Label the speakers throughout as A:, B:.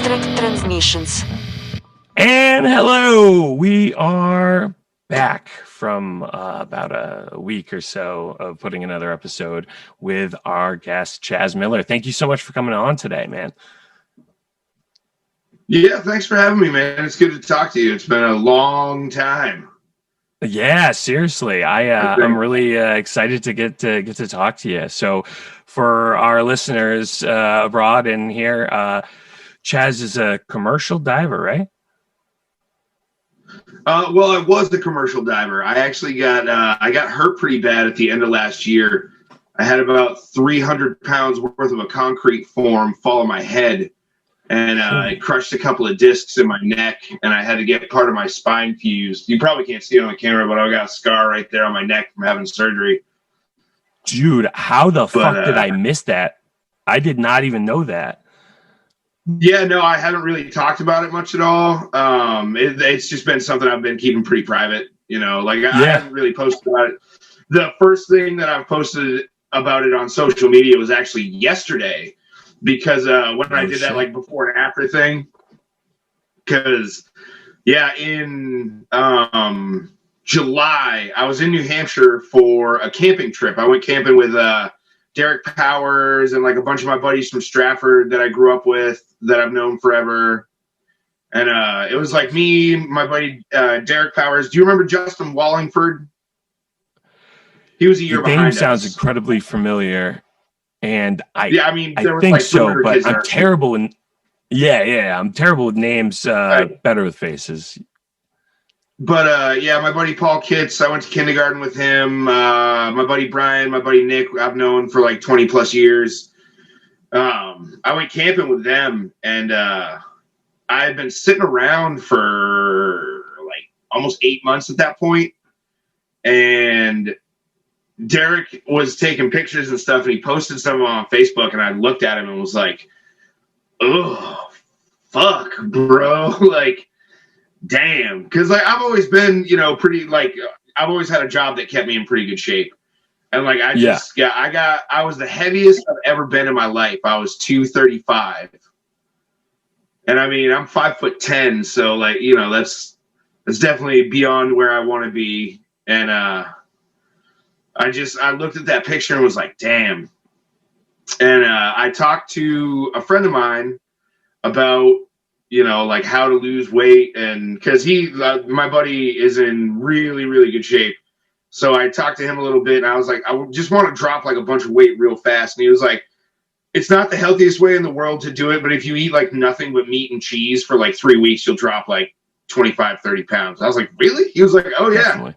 A: Transmissions.
B: And hello, we are back from about a week or so of putting another episode with our guest, Chaz Miller. Thank you so much for coming on today, man.
C: Yeah, thanks for having me, man. It's good to talk to you. It's been a long time.
B: Yeah, seriously, I'm really excited to get to talk to you. So, for our listeners abroad and here, Chaz is a commercial diver, right?
C: Well, I was the commercial diver. I actually got hurt pretty bad at the end of last year. I had about 300 pounds worth of a concrete form fall on my head, and it crushed a couple of discs in my neck, and I had to get part of my spine fused. You probably can't see it on the camera, but I got a scar right there on my neck from having surgery.
B: Dude, how the fuck did I miss that? I did not even know that.
C: Yeah, no, I haven't really talked about it much at all. It's just been something I've been keeping pretty private. You know, like I haven't really posted about it. The first thing that I've posted about it on social media was actually yesterday, because when I did that like before and after thing. Because in July I was in New Hampshire for a camping trip. I went camping with Derek Powers and like a bunch of my buddies from Stratford that I grew up with, that I've known forever. And it was like me, my buddy Derek Powers. Do you remember Justin Wallingford? He was a year behind us.
B: The name sounds incredibly familiar, and I think
C: like
B: so, but I'm terrible in. Yeah, I'm terrible with names. Better with faces.
C: But my buddy Paul Kitts, I went to kindergarten with him. My buddy Brian, my buddy Nick, I've known for like 20 plus years. I went camping with them, and I had been sitting around for like almost 8 months at that point. And Derek was taking pictures and stuff, and he posted some on Facebook, and I looked at him and was like, oh, fuck, bro. Like, damn. Because like I've always been, pretty, like, I've always had a job that kept me in pretty good shape. And like I was the heaviest I've ever been in my life. I was 235. And I mean, I'm 5'10", so like, that's definitely beyond where I want to be. And I looked at that picture and was like, damn. And I talked to a friend of mine about, like how to lose weight, and because my buddy is in really, really good shape. So I talked to him a little bit, and I was like, I just want to drop like a bunch of weight real fast. And he was like, it's not the healthiest way in the world to do it, but if you eat like nothing but meat and cheese for like 3 weeks, you'll drop like 25, 30 pounds. I was like, really? He was like, oh yeah. Definitely.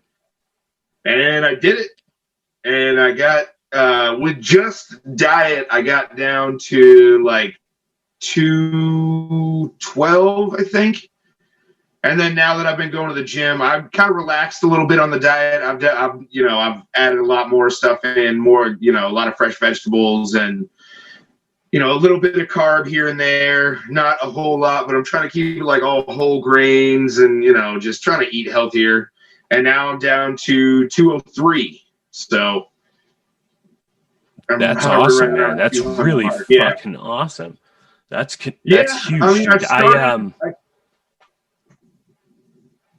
C: And I did it. And I got, with just diet, I got down to like 212, I think. And then now that I've been going to the gym, I've kind of relaxed a little bit on the diet. I've added a lot more stuff in, a lot of fresh vegetables and, a little bit of carb here and there, not a whole lot, but I'm trying to keep like all whole grains and, just trying to eat healthier. And now I'm down to 203. So
B: that's awesome, man. That's really fucking awesome. That's huge. I mean,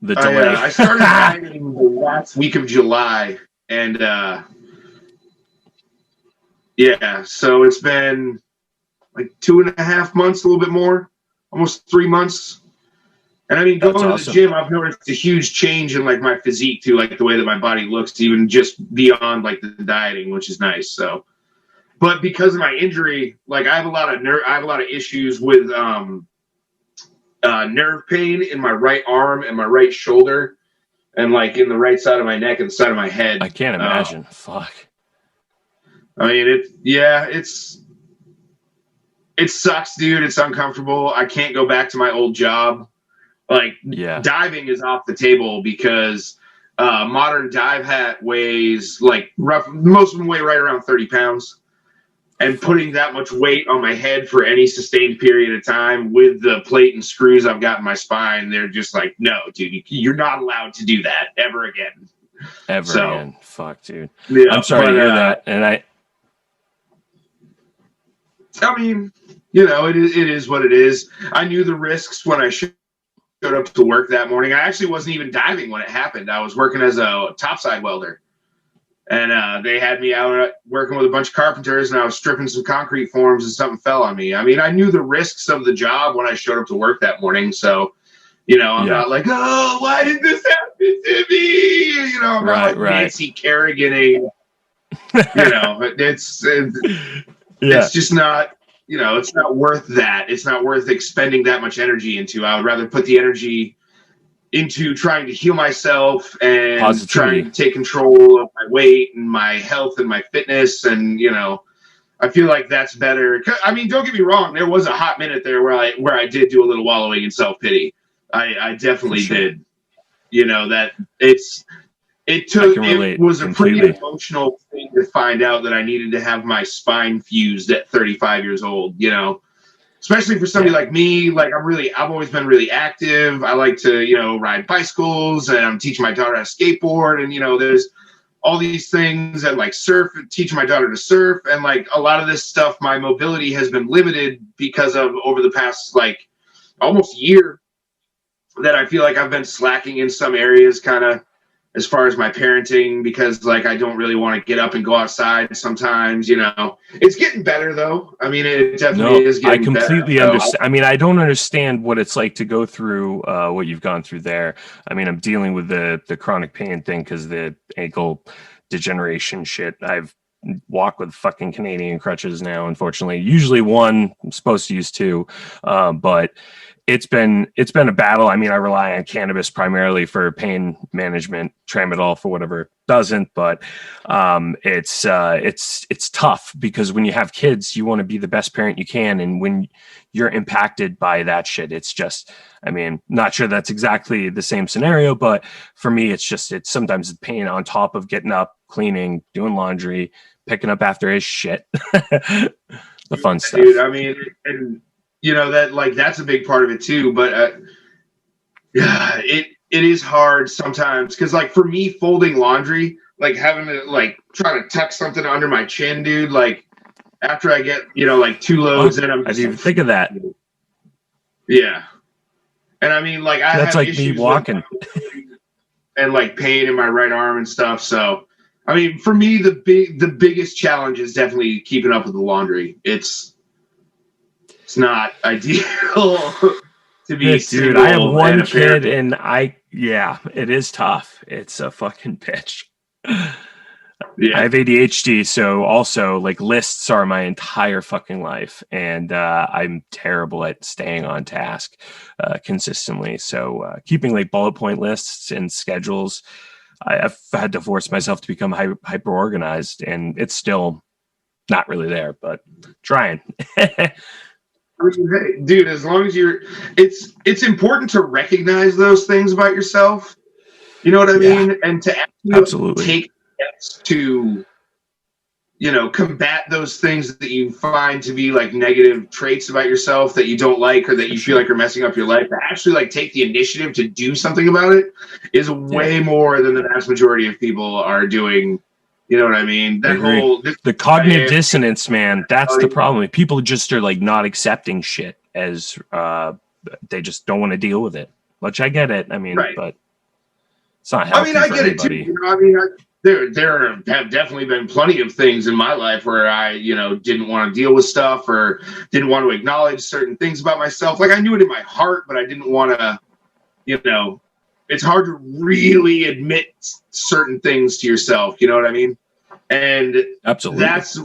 B: the delay.
C: I started dieting the last week of July, and so it's been like 2.5 months, a little bit more, almost 3 months. And I mean, going to the gym, I've noticed a huge change in like my physique too, like the way that my body looks, even just beyond like the dieting, which is nice. So, but because of my injury, like I have a lot of issues with nerve pain in my right arm and my right shoulder, and like in the right side of my neck and the side of my head.
B: I can't imagine. Fuck.
C: I mean, it sucks, dude. It's uncomfortable. I can't go back to my old job. Like, diving is off the table because modern dive hat weighs like most of them weigh right around 30 pounds. And putting that much weight on my head for any sustained period of time with the plate and screws I've got in my spine, they're just like, no, dude, you're not allowed to do that ever again.
B: Again. Fuck, dude. Yeah, I'm sorry to hear that. And I
C: mean, it is what it is. I knew the risks when I showed up to work that morning. I actually wasn't even diving when it happened. I was working as a topside welder. And they had me out working with a bunch of carpenters, and I was stripping some concrete forms, and something fell on me. I mean, I knew the risks of the job when I showed up to work that morning. So, I'm not like, oh, why did this happen to me? I'm not like Nancy Kerrigan. It's just not, it's not worth that. It's not worth expending that much energy into. I would rather put the energy into trying to heal myself and trying to take control of my weight and my health and my fitness. And, I feel like that's better. I mean, don't get me wrong. There was a hot minute there where I did do a little wallowing in self-pity. I definitely did, that it was a pretty emotional thing to find out that I needed to have my spine fused at 35 years old, especially for somebody like me. Like I've always been really active. I like to, ride bicycles, and I'm teaching my daughter how to skateboard, and, there's all these things, and like surf, teaching my daughter to surf. And like a lot of this stuff, my mobility has been limited because of over the past, like almost year, that I feel like I've been slacking in some areas, kind of as far as my parenting, because like I don't really want to get up and go outside sometimes. It's getting better though. I mean, it definitely is getting better.
B: I completely understand. I mean, I don't understand what it's like to go through what you've gone through there. I mean, I'm dealing with the chronic pain thing because the ankle degeneration shit. I've walked with fucking Canadian crutches now, unfortunately. Usually one, I'm supposed to use two, but it's been a battle. I mean, I rely on cannabis primarily for pain management, tramadol for whatever doesn't, but it's tough because when you have kids, you want to be the best parent you can, and when you're impacted by that shit, it's just, I mean, not sure that's exactly the same scenario, but for me, it's sometimes the pain on top of getting up, cleaning, doing laundry, picking up after his shit, the fun stuff.
C: Dude, I mean, and that like that's a big part of it too, but it is hard sometimes because like for me, folding laundry, like having to like try to tuck something under my chin, dude, like after I get like two loads in, I
B: didn't even think of that.
C: Yeah, and I mean like
B: that's like me walking
C: and like pain in my right arm and stuff. So I mean, for me, the biggest challenge is definitely keeping up with the laundry. It's not ideal to be
B: dude. I have one kid, and it is tough. It's a fucking bitch. I have ADHD, so also like lists are my entire fucking life, and I'm terrible at staying on task consistently. So keeping like bullet point lists and schedules, I've had to force myself to become hyper organized, and it's still not really there, but trying.
C: Hey, dude, as long as it's important to recognize those things about yourself. You know what I mean? And to actually take steps to, combat those things that you find to be like negative traits about yourself that you don't like or that you feel like are messing up your life. To actually like take the initiative to do something about it is way more than the vast majority of people are doing. You know what I mean?
B: The cognitive dissonance, man, that's the problem. People just are like not accepting shit as they just don't want to deal with it, which I get it. I mean, but it's not healthy for anybody.
C: It too. I mean, there have definitely been plenty of things in my life where I, didn't want to deal with stuff or didn't want to acknowledge certain things about myself. Like I knew it in my heart, but I didn't want to, it's hard to really admit certain things to yourself. You know what I mean? And
B: absolutely,
C: that's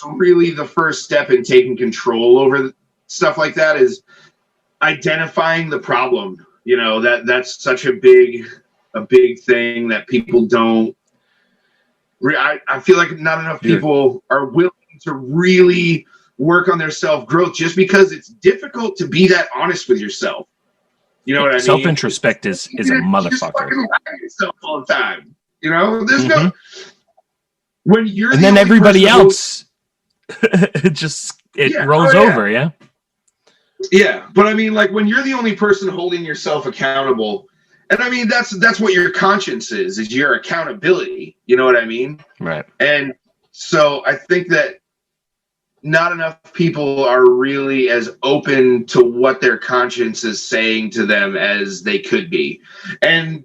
C: really the first step in taking control over stuff like that is identifying the problem. That's such a big thing that people don't. I feel like not enough people are willing to really work on their self-growth just because it's difficult to be that honest with yourself. You know what I mean?
B: Self-introspect is a motherfucker. Just fucking lie to yourself
C: all the time. There's no when you're
B: and then everybody else it rolls over.
C: Yeah, but I mean, like when you're the only person holding yourself accountable, and I mean that's what your conscience is your accountability. You know what I mean?
B: Right.
C: And so I think that not enough people are really as open to what their conscience is saying to them as they could be. And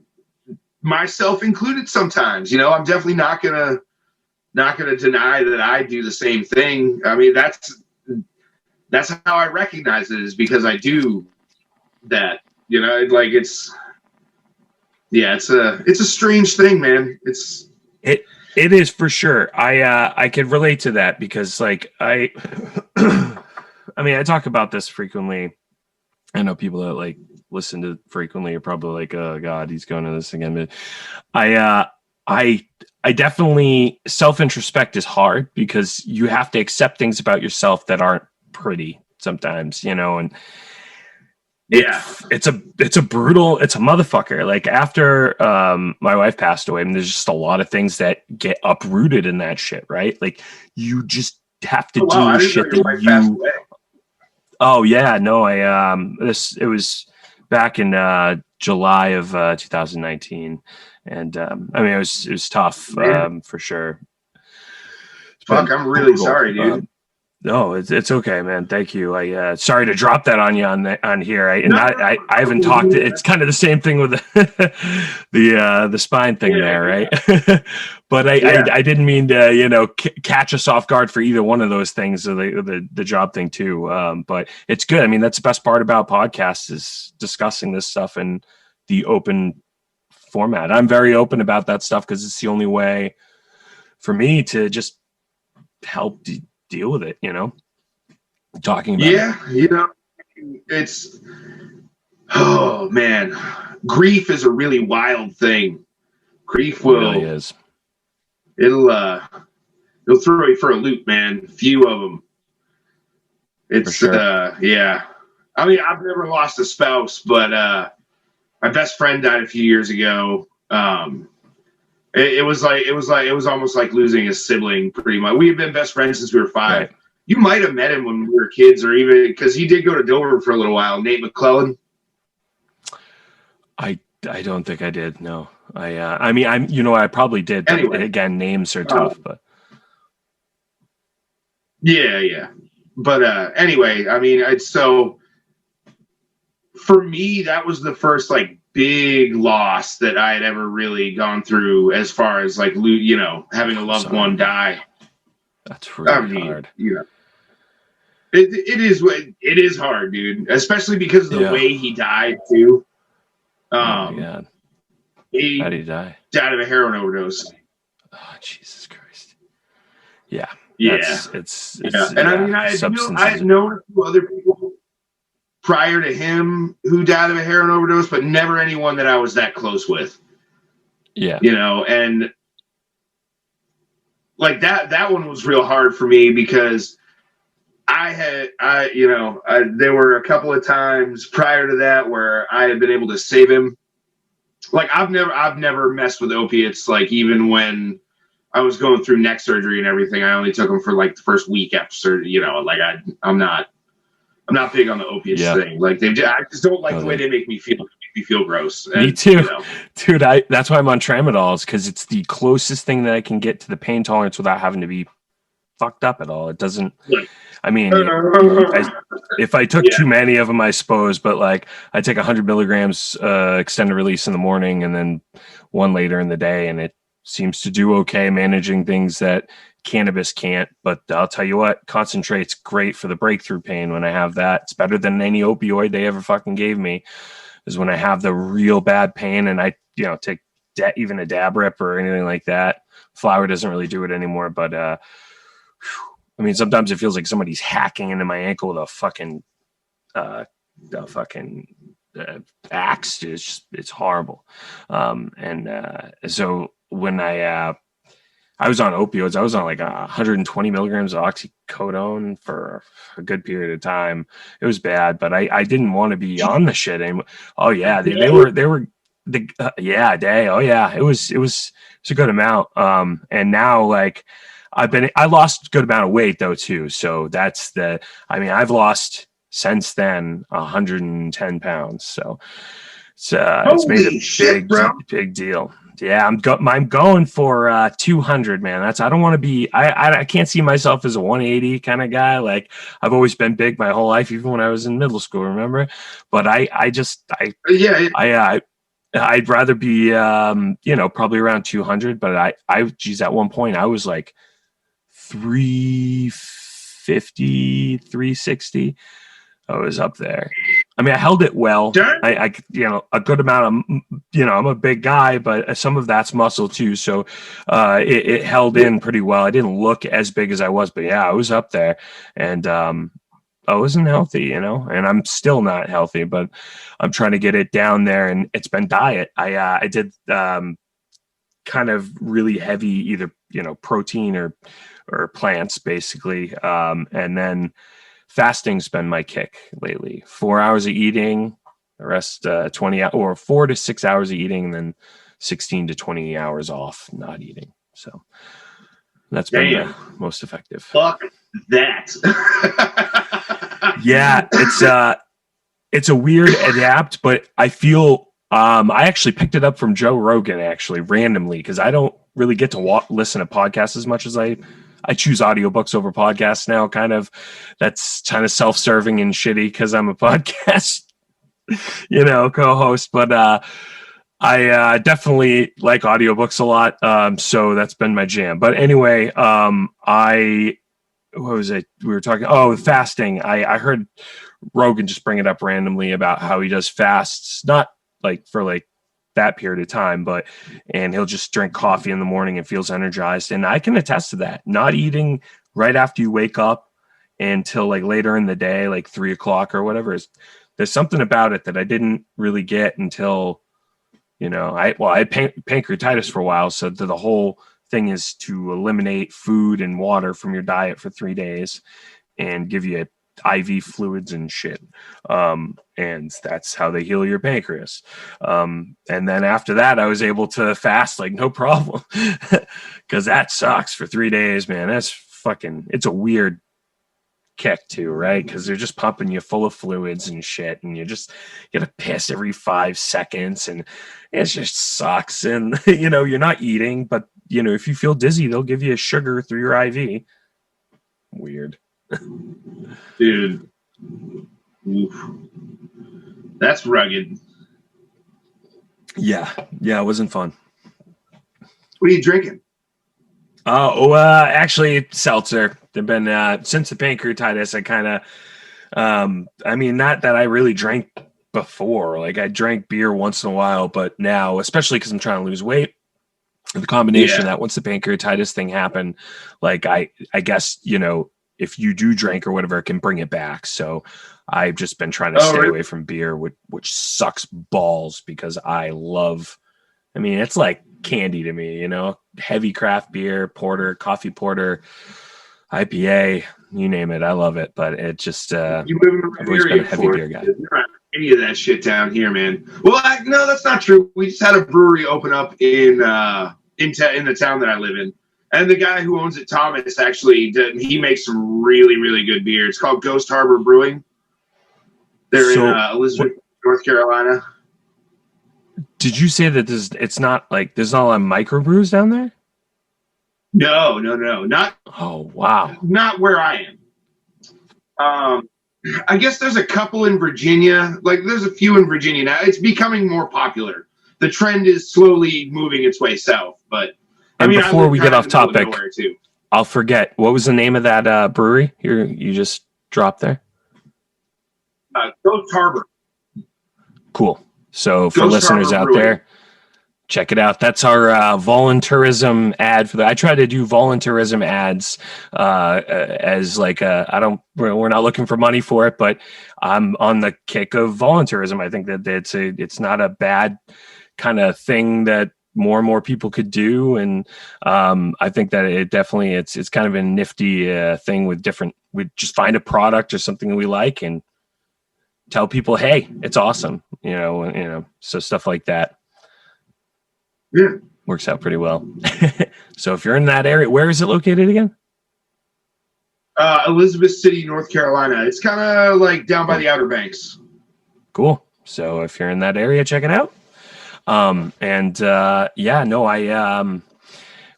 C: myself included sometimes, I'm definitely not gonna deny that I do the same thing. I mean, that's how I recognize it, is because I do that. Like it's a strange thing, man.
B: It is for sure. I could relate to that because like I I mean I talk about this frequently. I know people that like listen to frequently are probably like, oh God, he's going to this again. But I definitely, self-introspect is hard because you have to accept things about yourself that aren't pretty sometimes, and
C: Yeah.
B: it's a brutal, it's a motherfucker. Like after my wife passed away, I mean, there's just a lot of things that get uprooted in that shit, right? Like you just have to
C: Oh wow,
B: deal
C: I
B: with
C: didn't know
B: shit
C: your
B: that
C: wife passed away.
B: Oh yeah, no, it was back in July of 2019, and I mean it was tough, for sure. It's
C: Fuck,
B: been
C: I'm really
B: brutal.
C: sorry, dude.
B: No, it's okay, man. Thank you. I sorry to drop that on you on here.
C: No,
B: I haven't talked. It's kind of the same thing with the spine thing
C: yeah,
B: there, right? But
C: yeah,
B: I didn't mean to catch us off guard for either one of those things, or the job thing too. But it's good. I mean, that's the best part about podcasts is discussing this stuff in the open format. I'm very open about that stuff because it's the only way for me to just help deal with it, talking about it.
C: yeah. It's oh man, grief is a really wild thing. Grief
B: It really
C: will
B: is.
C: it'll it'll throw you for a loop, man. Few of them.
B: For
C: It's
B: sure.
C: yeah. I mean, I've never lost a spouse, but my best friend died a few years ago. It was almost like losing a sibling, pretty much. We have been best friends since we were 5.
B: Right.
C: You might have met him when we were kids, or even because he did go to Dover for a little while. Nate McClellan.
B: I don't think I did. No. I mean, I probably did, but
C: Anyway,
B: again, names are tough, but
C: yeah. But anyway, I mean, so for me, that was the first like big loss that I had ever really gone through, as far as like having a loved one die.
B: That's
C: I
B: really
C: mean,
B: hard.
C: it is hard, dude, especially because of the
B: Yeah.
C: way he died too.
B: Oh my God. How
C: He
B: did he die?
C: died of a heroin overdose.
B: Oh, Jesus Christ. Yeah.
C: Yeah,
B: It's
C: yeah. And I mean, I
B: substances.
C: had known a few other people prior to him who died of a heroin overdose, but never anyone that I was that close with.
B: Yeah.
C: And like that one was real hard for me because there were a couple of times prior to that where I had been able to save him. Like I've never messed with opiates. Like even when I was going through neck surgery and everything, I only took them for like the first week after surgery. Like I'm not big on the opiates
B: Yeah.
C: thing. Like I just don't like the way they make me feel. They make me feel gross.
B: Me too. Dude, that's why I'm on tramadols, because it's the closest thing that I can get to the pain tolerance without having to be fucked up at all. It doesn't. I mean, if I took too many of them, I suppose, but like I take 100 milligrams extended release in the morning and then one later in the day, and it seems to do okay managing things that cannabis can't. But I'll tell you what, concentrate's great for the breakthrough pain. When I have that, it's better than any opioid they ever fucking gave me. Is when I have the real bad pain and I take even a dab rip or anything like that. Flower doesn't really do it anymore, but I mean, sometimes it feels like somebody's hacking into my ankle with a fucking axe. It's horrible. So when I was on opioids, I was on like 120 milligrams of oxycodone for a good period of time. It was bad, but I didn't want to be on the shit anymore. Oh yeah, they were a day. Oh yeah, it was a good amount. And now like I lost a good amount of weight though too. So I've lost since then 110 pounds. So it's made a
C: Holy shit, bro.
B: big deal. Yeah, I'm going for 200, man. I don't want to be. I can't see myself as a 180 kind of guy. Like I've always been big my whole life, even when I was in middle school. Remember? But
C: Yeah,
B: I'd rather be probably around 200. But geez, at one point I was like 350, 360. I was up there. I mean, I held it well.
C: darn.
B: A good amount of, I'm a big guy, but some of that's muscle too. So it held in pretty well. I didn't look as big as I was, but yeah, I was up there, and I wasn't healthy, and I'm still not healthy, but I'm trying to get it down there, and it's been diet. I did kind of really heavy, either protein or plants, basically, and then fasting's been my kick lately. 4 hours of eating, the rest 20 or 4 to 6 hours of eating, and then 16 to 20 hours off not eating. So that's been the most effective.
C: Fuck that.
B: Yeah, it's a weird adapt, but I feel I actually picked it up from Joe Rogan actually randomly, because I don't really get to listen to podcasts as much as I choose audiobooks over podcasts now. That's kind of self-serving and shitty because I'm a podcast, co-host. But I definitely like audiobooks a lot. So that's been my jam. But anyway, what was it? We were talking. Oh, fasting. I heard Rogan just bring it up randomly about how he does fasts, not like for like that period of time, and he'll just drink coffee in the morning and feels energized. And I can attest to that. Not eating right after you wake up until like later in the day, like 3 o'clock or whatever, there's something about it that I didn't really get until, I had pancreatitis for a while. So the whole thing is to eliminate food and water from your diet for 3 days and give you IV fluids and shit. And that's how they heal your pancreas. And then after that, I was able to fast like no problem, because that sucks for 3 days, man. It's a weird kick too, right? Because they're just pumping you full of fluids and shit, and you gotta piss every 5 seconds, and it just sucks. And you're not eating, but if you feel dizzy, they'll give you sugar through your IV. Weird.
C: Dude, oof. That's rugged.
B: Yeah, it wasn't fun.
C: What are you drinking?
B: Actually, seltzer. They've been since the pancreatitis. I kind of, not that I really drank before. Like I drank beer once in a while, but now, especially because I'm trying to lose weight, the combination of that once the pancreatitis thing happened, like I guess if you do drink or whatever, it can bring it back. So I've just been trying to stay away from beer, which sucks balls, because it's like candy to me, heavy craft beer, porter, coffee porter, IPA, you name it. I love it, but it just, I've always been a heavy beer guy.
C: Any of that shit down here, man. Well, no, that's not true. We just had a brewery open up in the town that I live in. And the guy who owns it, Thomas, actually, he makes some really, really good beer. It's called Ghost Harbor Brewing. They're in Elizabeth, North Carolina.
B: Did you say that there's not a lot of microbrews down there?
C: No. Not.
B: Oh, wow.
C: Not where I am. I guess there's a couple in Virginia. Like, there's a few in Virginia now. It's becoming more popular. The trend is slowly moving its way south, but...
B: before we get off topic, I'll forget. What was the name of that brewery you just dropped there?
C: Ghost Harbor.
B: Cool. So for listeners out there, check it out. That's our volunteerism ad for that. I try to do volunteerism ads as like we're not looking for money for it, but I'm on the kick of volunteerism. I think that it's not a bad kind of thing that more and more people could do, and I think that it's kind of a nifty thing we just find a product or something that we like and tell people, hey, it's awesome, so stuff like that works out pretty well. So if you're in that area, where is it located again?
C: Elizabeth City, North Carolina. It's kind of like down by the Outer Banks.
B: Cool. So if you're in that area, check it out.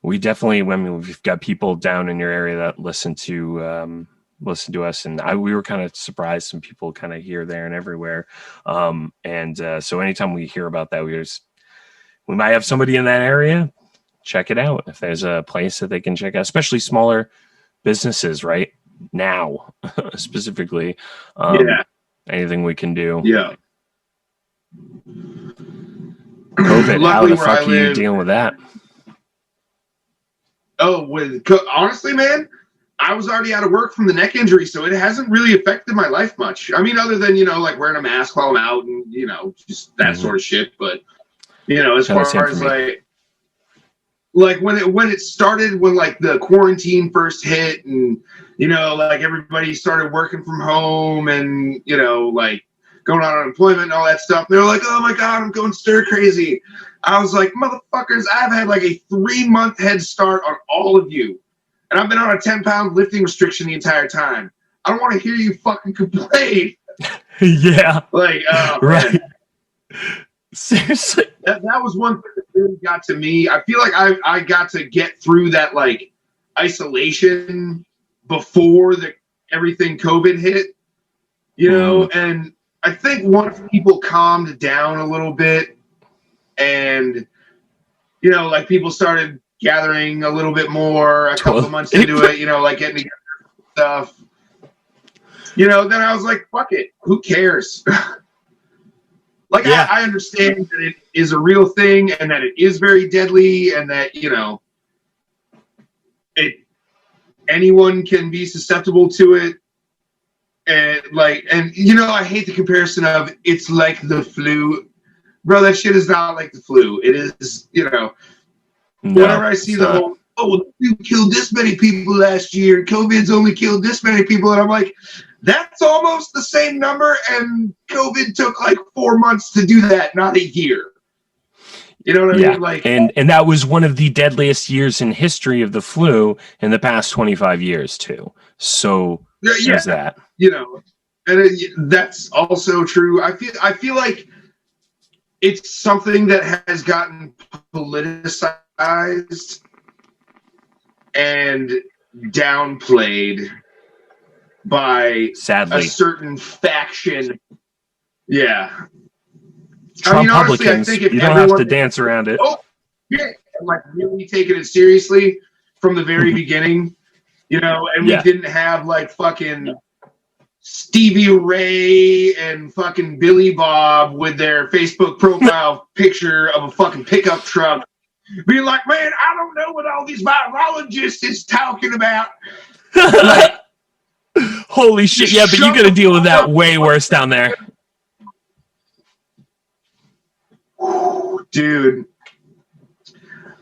B: We definitely, I mean, we've got people down in your area that listen to us, and we were kind of surprised. Some people kind of here, there, and everywhere. So anytime we hear about that, we might have somebody in that area. Check it out if there's a place that they can check out, especially smaller businesses right now, specifically. Anything we can do.
C: Yeah.
B: COVID. How the fuck are you dealing with that?
C: Oh, honestly, man, I was already out of work from the neck injury, so it hasn't really affected my life much. I mean, other than, like wearing a mask while I'm out and, just that sort of shit. But, as far as like when it started, when like the quarantine first hit and, like everybody started working from home and, like going on unemployment and all that stuff. They were like, oh my God, I'm going stir crazy. I was like, motherfuckers, I've had like a 3-month head start on all of you. And I've been on a 10-pound lifting restriction the entire time. I don't want to hear you fucking complain.
B: Yeah.
C: Like,
B: right.
C: Man.
B: Seriously.
C: That was one thing that really got to me. I feel like I got to get through that like isolation before everything COVID hit, and I think once people calmed down a little bit and, like people started gathering a little bit more a couple of months into it, like getting together stuff, then I was like, fuck it. Who cares? Like, yeah. I understand that it is a real thing and that it is very deadly and that, anyone can be susceptible to it. And I hate the comparison of it's like the flu. Bro, that shit is not like the flu. It is, whenever I see the whole, well, you killed this many people last year, COVID's only killed this many people. And I'm like, that's almost the same number. And COVID took like 4 months to do that, not a year. You know what I mean? Like,
B: and that was one of the deadliest years in history of the flu in the past 25 years too. So there's that.
C: And that's also true. I feel like it's something that has gotten politicized and downplayed by
B: sadly
C: a certain faction. Yeah.
B: Trump honestly, I think if you don't have to dance around it.
C: Oh, yeah. Like really taking it seriously from the very beginning, and we didn't have like fucking Stevie Ray and fucking Billy Bob with their Facebook profile picture of a fucking pickup truck being like, man, I don't know what all these virologists is talking about. Like,
B: holy shit. Yeah, but you got to deal with that way worse down there.
C: Dude,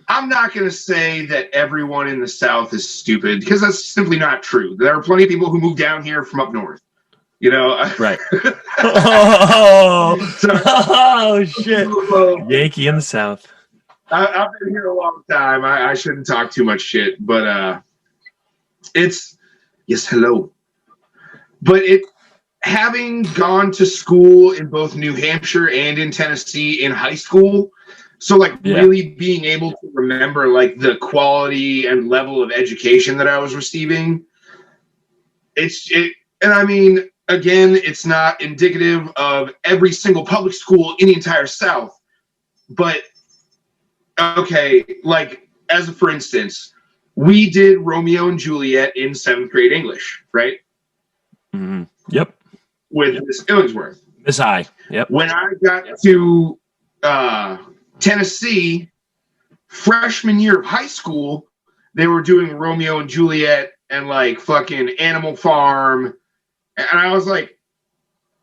C: I'm not going to say that everyone in the South is stupid because that's simply not true. There are plenty of people who moved down here from up north.
B: Right. Shit. Yankee in the South.
C: I've been here a long time. I shouldn't talk too much shit, but it's yes, hello. But having gone to school in both New Hampshire and in Tennessee in high school, so like really being able to remember like the quality and level of education that I was receiving, and I mean, again, it's not indicative of every single public school in the entire South, but okay, like as a for instance, we did Romeo and Juliet in 7th grade English, right?
B: Mm-hmm. Yep.
C: With Miss Illingsworth.
B: Miss I. Yep.
C: When I got to Tennessee, freshman year of high school, they were doing Romeo and Juliet and like fucking Animal Farm. And I was like,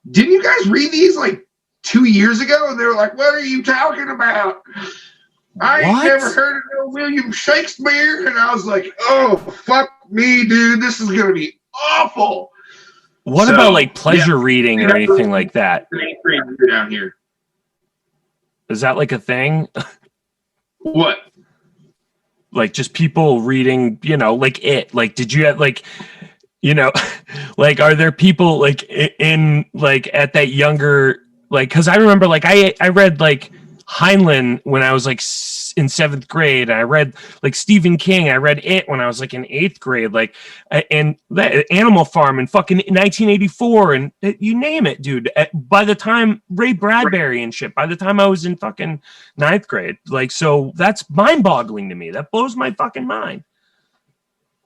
C: didn't you guys read these like 2 years ago? And they were like, what are you talking about? I ain't never heard of no William Shakespeare. And I was like, oh, fuck me, dude. This is going to be awful.
B: What about like pleasure reading or anything like that?
C: Down here.
B: Is that like a thing?
C: What?
B: Like just people reading, like it. Like, did you have like, like, are there people like in like at that younger, like, because I remember like I read like Heinlein when I was like in 7th grade. I read like Stephen King. I read It when I was like in 8th grade. Like, and Animal Farm and fucking 1984 and you name it, dude. By the time Ray Bradbury and shit, by the time I was in fucking 9th grade, like, so that's mind boggling to me. That blows my fucking mind.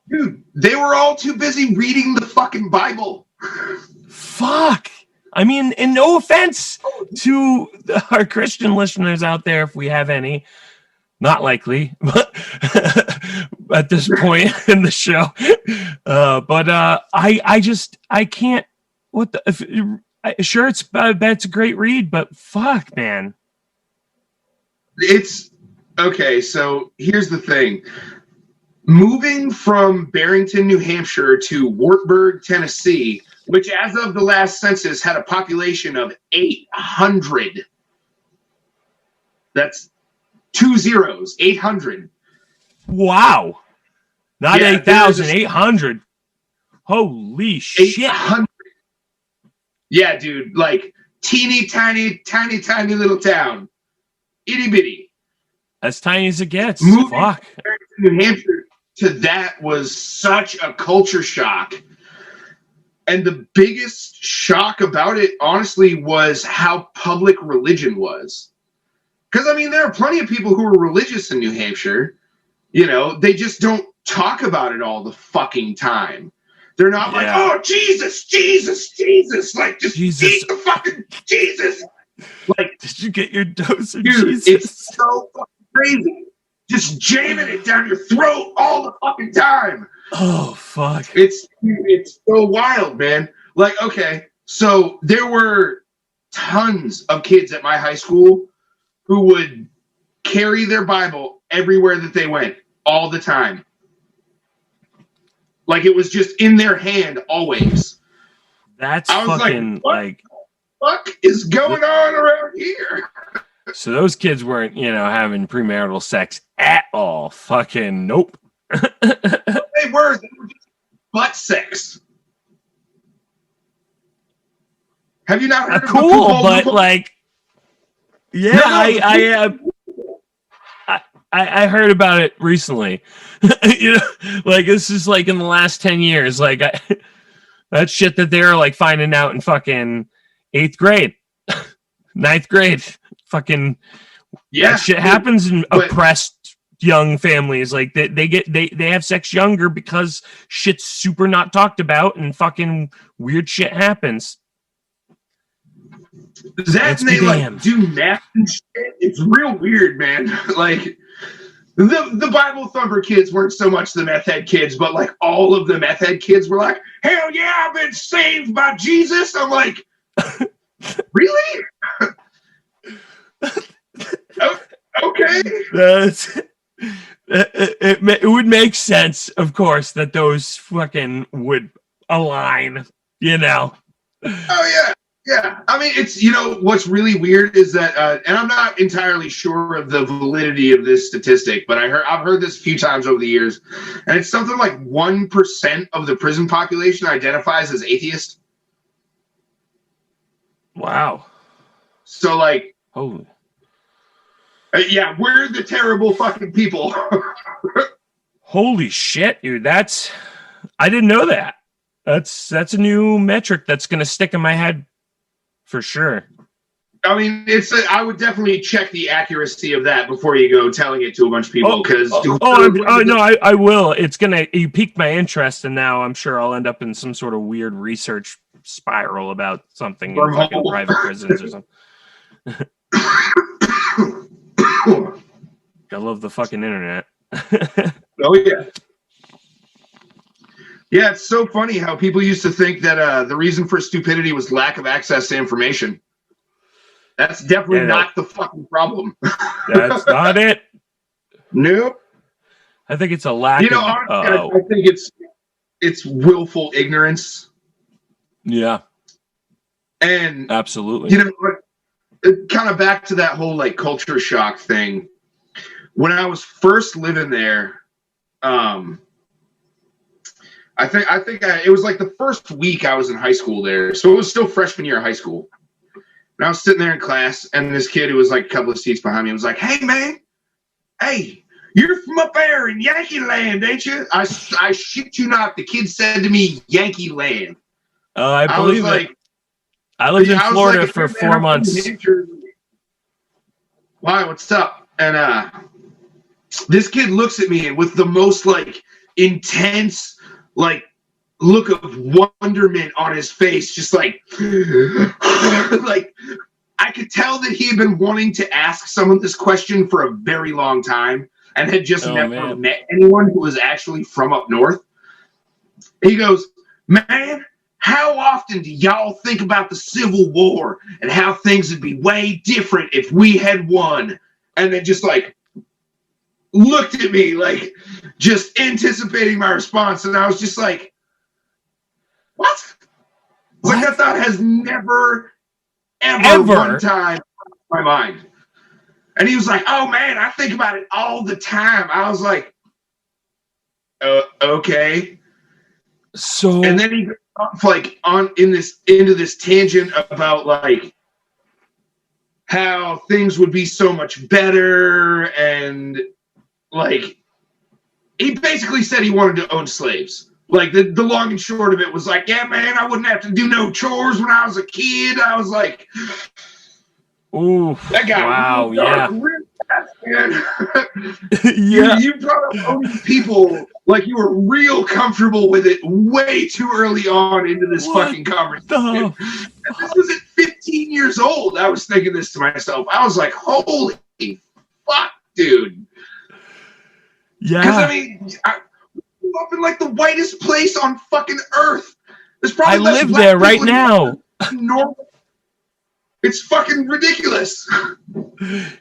C: Dude, they were all too busy reading the fucking Bible.
B: Fuck. I mean, and no offense to our Christian listeners out there, if we have any, not likely, but at this point in the show. I can't. What the? Sure, it's a great read, but fuck, man.
C: It's okay. So here's the thing. Moving from Barrington, New Hampshire to Wartburg, Tennessee, which as of the last census had a population of 800. That's 2 zeros, 800.
B: Wow. Not 8,000, 800. Holy shit. 800.
C: Yeah, dude. Like teeny, tiny little town. Itty bitty.
B: As tiny as it gets.
C: Moving
B: Fuck.
C: from Barrington, New Hampshire to that was such a culture shock. And the biggest shock about it, honestly, was how public religion was. Because, I mean, there are plenty of people who are religious in New Hampshire. You know, they just don't talk about it all the fucking time. They're not like, oh, Jesus. Like, just eat the fucking Jesus. Like,
B: did you get your dose of
C: dude,
B: Jesus?
C: It's so fucking crazy. Just jamming it down your throat all the fucking time.
B: Oh, fuck.
C: It's so wild, man. Like, okay, so there were tons of kids at my high school who would carry their Bible everywhere that they went all the time. Like, it was just in their hand always.
B: That's fucking like
C: what the fuck is going on around here?
B: So those kids weren't, having premarital sex at all. Fucking nope.
C: They were just butt sex. Have you not heard of
B: cool, but like, yeah, I heard about it recently. Like this is like in the last 10 years. Like that shit that they're like finding out in fucking 8th grade, 9th grade. Fucking that shit happens in oppressed young families. Like they have sex younger because shit's super not talked about and fucking weird shit happens.
C: That and they like do math and shit. It's real weird, man. Like the Bible thumper kids weren't so much the meth head kids, but like all of the meth head kids were like, hell yeah, I've been saved by Jesus. I'm like, really? Okay.
B: It would make sense, of course, that those fucking would align,
C: Oh, yeah. Yeah. I mean, it's, what's really weird is that, and I'm not entirely sure of the validity of this statistic, but I've heard this a few times over the years, and it's something like 1% of the prison population identifies as atheist.
B: Wow.
C: So, like,
B: holy.
C: Yeah, we're the terrible fucking people.
B: Holy shit, dude. I didn't know that. That's a new metric that's going to stick in my head for sure.
C: I mean, I would definitely check the accuracy of that before you go telling it to a bunch of people.
B: I will. You piqued my interest, and now I'm sure I'll end up in some sort of weird research spiral about something in fucking private prisons or something. I love the fucking internet.
C: Oh, yeah. Yeah, it's so funny how people used to think that the reason for stupidity was lack of access to information. That's definitely not the fucking problem.
B: That's not it.
C: Nope.
B: I think it's a lack of...
C: honestly, I think it's willful ignorance.
B: Yeah.
C: And...
B: absolutely.
C: Kind of back to that whole like culture shock thing. When I was first living there, I think it was like the first week I was in high school there, so it was still freshman year of high school, And I was sitting there in class, and this kid who was like a couple of seats behind me was like, "Hey, man, hey, you're from up there in Yankee Land, ain't you?" I shit you not. The kid said to me, "Yankee Land."
B: Oh, I
C: I was
B: believe it.
C: like,
B: I lived in
C: I was like,
B: Florida for
C: "Man,
B: 4
C: I'm from New
B: months.
C: Hampshire." Why? What's up? And this kid looks at me with the most like intense like look of wonderment on his face, just like like I could tell that he had been wanting to ask someone this question for a very long time and had just
B: Oh
C: never
B: man.
C: met anyone who was actually from up north. He goes, "Man, how often do y'all think about the Civil War and how things would be way different if we had won?" And then just like looked at me like just anticipating my response. And I was just like, what? Like that thought has never, ever one time crossed my mind. And he was like, "Oh man, I think about it all the time." I was like, okay.
B: So
C: And then he goes off like into this tangent about like how things would be so much better, and like he basically said he wanted to own slaves. Like the long and short of it was like, "Yeah, man, I wouldn't have to do no chores when I was a kid." I was like,
B: ooh,
C: that got
B: wow,
C: real dark,
B: yeah.
C: real fast, man.
B: Yeah.
C: You brought up owning people like you were real comfortable with it way too early on into this fucking conversation. And this was at 15 years old. I was thinking this to myself. I was like, holy fuck, dude.
B: Yeah.
C: Because I mean, I grew up in like the whitest place on fucking earth. There's probably
B: I live there right now.
C: Normal. It's fucking ridiculous.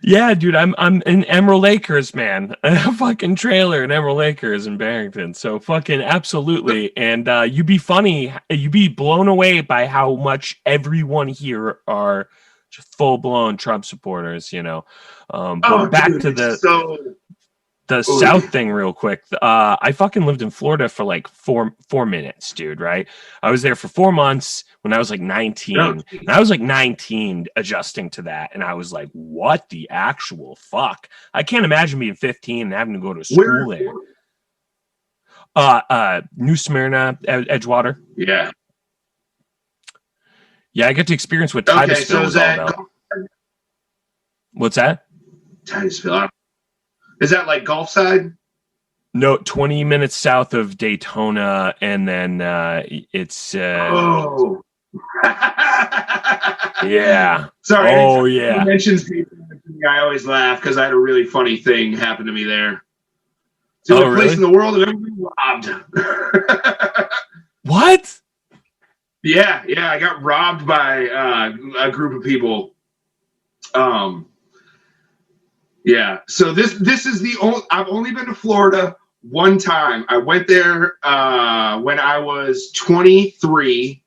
B: Yeah, dude, I'm in Emerald Acres, man. A fucking trailer in Emerald Acres in Barrington. So fucking absolutely. And you'd be blown away by how much everyone here are just full blown Trump supporters, you know. But back
C: dude,
B: to the South thing real quick. I fucking lived in Florida for like four minutes, dude, right? I was there for 4 months when I was like 19. And I was like 19 adjusting to that. And I was like, what the actual fuck? I can't imagine being 15 and having to go to school there. New Smyrna, Edgewater.
C: Yeah.
B: Yeah, I get to experience what Titusville was all about. What's that?
C: Titusville. Is that like Gulf side?
B: No, 20 minutes south of Daytona, and then it's
C: oh.
B: Yeah.
C: Sorry.
B: Oh yeah.
C: He mentions Daytona to me, I always laugh because I had a really funny thing happen to me there. It's the only place in the world I've ever been robbed.
B: What?
C: Yeah, I got robbed by a group of people. Yeah. So this is the only. I've only been to Florida one time. I went there when I was 23.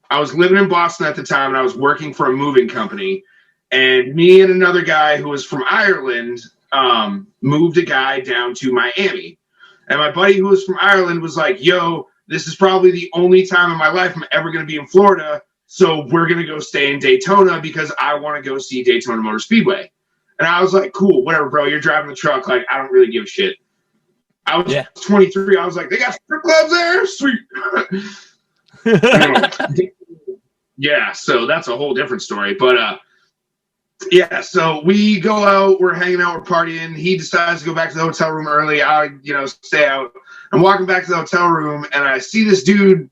C: I was living in Boston at the time, and I was working for a moving company. And me and another guy who was from Ireland moved a guy down to Miami. And my buddy who was from Ireland was like, "Yo, this is probably the only time in my life I'm ever going to be in Florida. So we're going to go stay in Daytona because I want to go see Daytona Motor Speedway." And I was like, "Cool, whatever, bro. You're driving the truck. Like, I don't really give a shit." I was 23. I was like, "They got strip clubs there? Sweet." Yeah, so that's a whole different story. But yeah, so we go out, we're hanging out, we're partying. He decides to go back to the hotel room early. I, stay out. I'm walking back to the hotel room, and I see this dude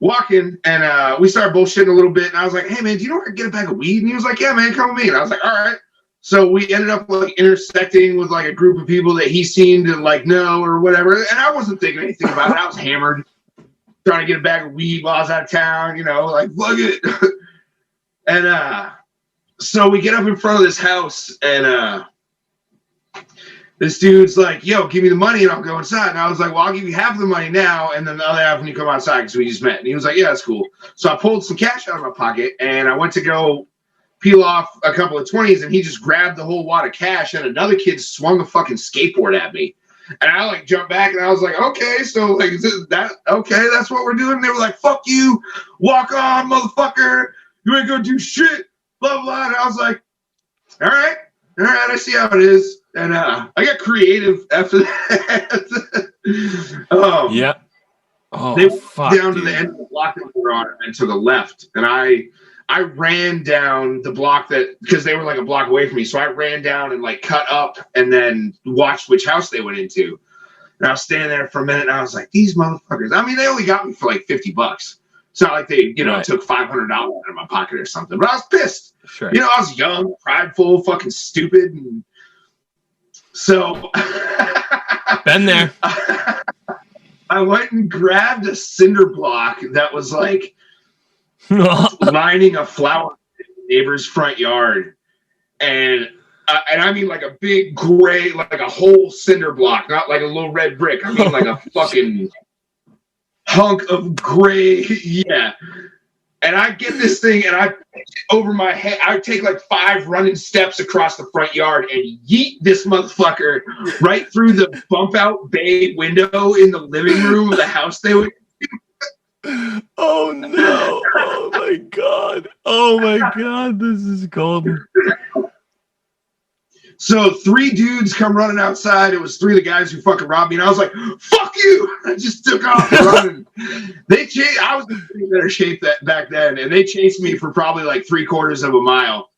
C: walking, and we started bullshitting a little bit. And I was like, "Hey, man, do you know where I can get a bag of weed?" And he was like, "Yeah, man, come with me." And I was like, "All right." So we ended up like intersecting with like a group of people that he seemed to like know or whatever. And I wasn't thinking anything about it. I was hammered, trying to get a bag of weed while I was out of town, like, fuck it. And so we get up in front of this house, and this dude's like, "Yo, give me the money and I'll go inside." And I was like, "Well, I'll give you half the money now, and then the other half when you come outside because we just met." And he was like, "Yeah, that's cool." So I pulled some cash out of my pocket, and I went to go peel off a couple of 20s, and he just grabbed the whole wad of cash, and another kid swung a fucking skateboard at me. And I like jumped back, and I was like, "Okay, so like that's what we're doing." And they were like, "Fuck you, walk on, motherfucker. You ain't gonna do shit, blah, blah. And I was like, all right, I see how it is. And I got creative after that.
B: Yeah. Oh,
C: they went down
B: dude.
C: to the end of the block that we were on and took a left. And I ran down the block that, because they were like a block away from me. So I ran down and like cut up and then watched which house they went into. And I was standing there for a minute and I was like, these motherfuckers. I mean, they only got me for like $50. It's not like they, took $500 out of my pocket or something. But I was pissed.
B: Sure.
C: I was young, prideful, fucking stupid. And so.
B: Been there.
C: I went and grabbed a cinder block that was like lining a flower neighbor's front yard. And I mean like a big gray, like a whole cinder block, not like a little red brick. I mean like a fucking hunk of gray. Yeah. And I get this thing and I over my head. I take like 5 running steps across the front yard and yeet this motherfucker right through the bump out bay window in the living room of the house they were.
B: Oh no. Oh my God. Oh my God. This is golden.
C: So 3 dudes come running outside. It was 3 of the guys who fucking robbed me. And I was like, fuck you. I just took off running. I was in pretty better shape back then. And they chased me for probably like 3/4 of a mile.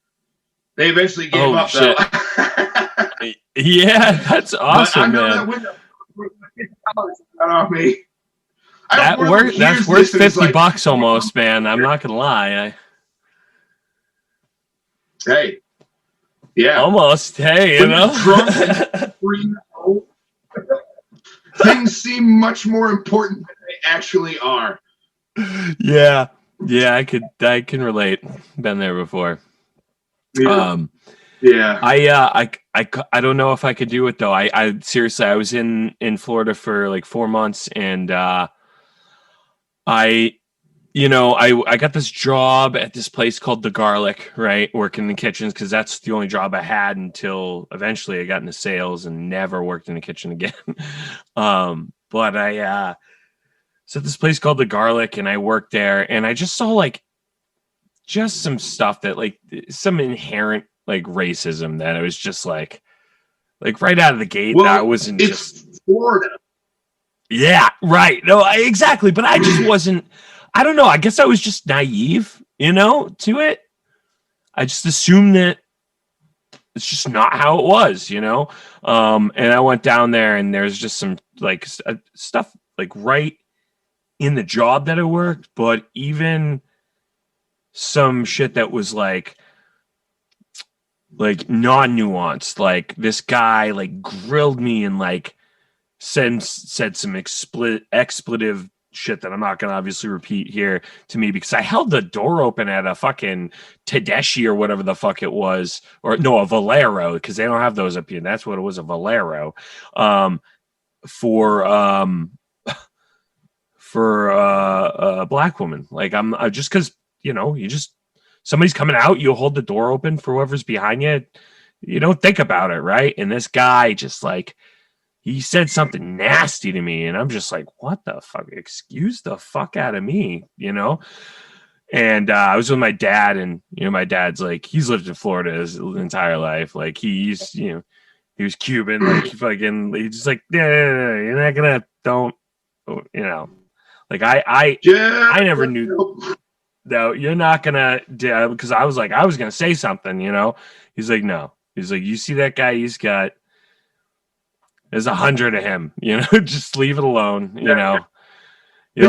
C: They eventually gave up
B: shit.
C: though.
B: Yeah, that's awesome,
C: I know
B: man.
C: that window got off me.
B: That's worth $50 almost, man. I'm not gonna lie.
C: Hey. Yeah.
B: Almost. Hey,
C: drunk and 3 years old, things seem much more important than they actually are.
B: Yeah. Yeah, I can relate. Been there before.
C: Yeah.
B: I don't know if I could do it though. I seriously, I was in Florida for like 4 months and I got this job at this place called The Garlic, right? Working in the kitchens because that's the only job I had until eventually I got into sales and never worked in the kitchen again. But I was at this place called The Garlic and I worked there and I just saw like just some stuff that like some inherent like racism that it was just like right out of the gate.
C: Well,
B: that wasn't
C: just Florida.
B: Yeah, right. No, exactly. But I just wasn't. I don't know. I guess I was just naive, to it. I just assumed that it's just not how it was, And I went down there and there's just some like stuff like right in the job that I worked, but even some shit that was like non-nuanced. Like this guy like grilled me and like said some expletive shit that I'm not going to obviously repeat here to me because I held the door open at a fucking Tedeschi or whatever the fuck it was, or no, a Valero, because they don't have those up here. That's what it was, a Valero, for a black woman. Like I'm just because you just somebody's coming out, you hold the door open for whoever's behind you. You don't think about it, right? And this guy just like. He said something nasty to me, and I'm just like, what the fuck? Excuse the fuck out of me, And I was with my dad, and, my dad's like, he's lived in Florida his entire life. Like, he was Cuban. Like, he's just like, yeah, you're not going to, Like, I never knew. No, you're not going to, because I was like, I was going to say something, He's like, no. He's like, you see that guy? There's 100 of him, just leave it alone. You don't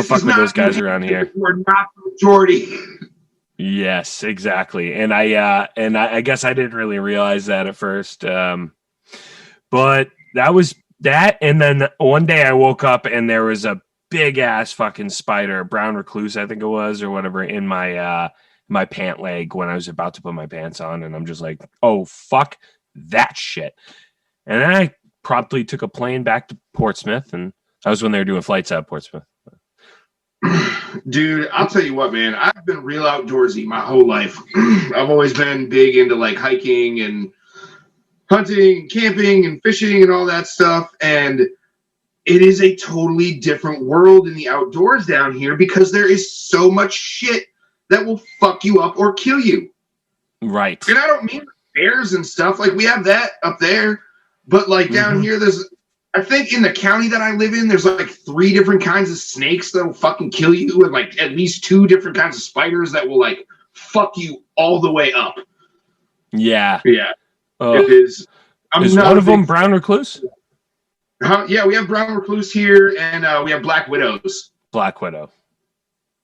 B: fuck with those guys around here.
C: We're not the majority.
B: Yes, exactly. And I guess I didn't really realize that at first. But that was that. And then one day I woke up and there was a big ass fucking spider, brown recluse, I think it was, or whatever, in my pant leg when I was about to put my pants on. And I'm just like, oh, fuck that shit. And then I promptly took a plane back to Portsmouth, and that was when they were doing flights out of Portsmouth.
C: Dude, I'll tell you what, man. I've been real outdoorsy my whole life. I've always been big into like hiking and hunting, camping and fishing and all that stuff. And it is a totally different world in the outdoors down here because there is so much shit that will fuck you up or kill you.
B: Right.
C: And I don't mean bears and stuff. Like, we have that up there. But, like, down here, I think in the county that I live in, there's, like, 3 different kinds of snakes that will fucking kill you. And, like, at least 2 different kinds of spiders that will, like, fuck you all the way up.
B: Yeah.
C: Yeah.
B: It
C: is.
B: Is one of them brown recluse?
C: Yeah, we have brown recluse here, and we have black widows.
B: Black widow.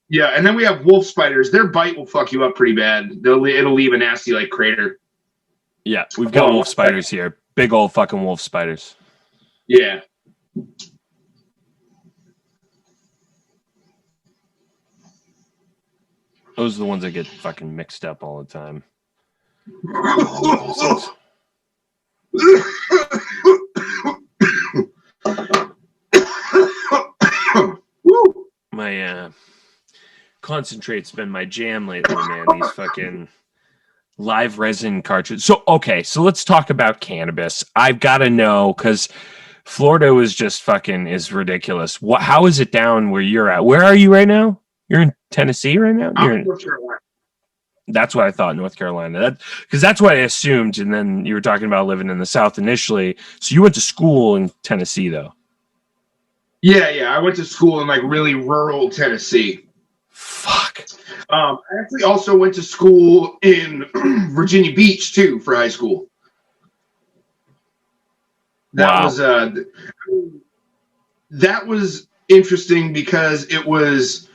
C: Yeah, and then we have wolf spiders. Their bite will fuck you up pretty bad. It'll leave a nasty, like, crater.
B: Yeah, we've got wolf spiders here. Big old fucking wolf spiders.
C: Yeah.
B: Those are the ones that get fucking mixed up all the time. My concentrate's been my jam lately, man. These fucking live resin cartridges. So let's talk about cannabis. I've got to know, because Florida is ridiculous. How is it down where you're at? Where are you right now? You're in Tennessee right now?
C: I'm in North Carolina.
B: That's what I thought, North Carolina. Because that's what I assumed. And then you were talking about living in the South initially. So you went to school in Tennessee, though.
C: Yeah. I went to school in, like, really rural Tennessee.
B: Fuck.
C: I actually also went to school in Virginia Beach, too, for high school. That was interesting because it was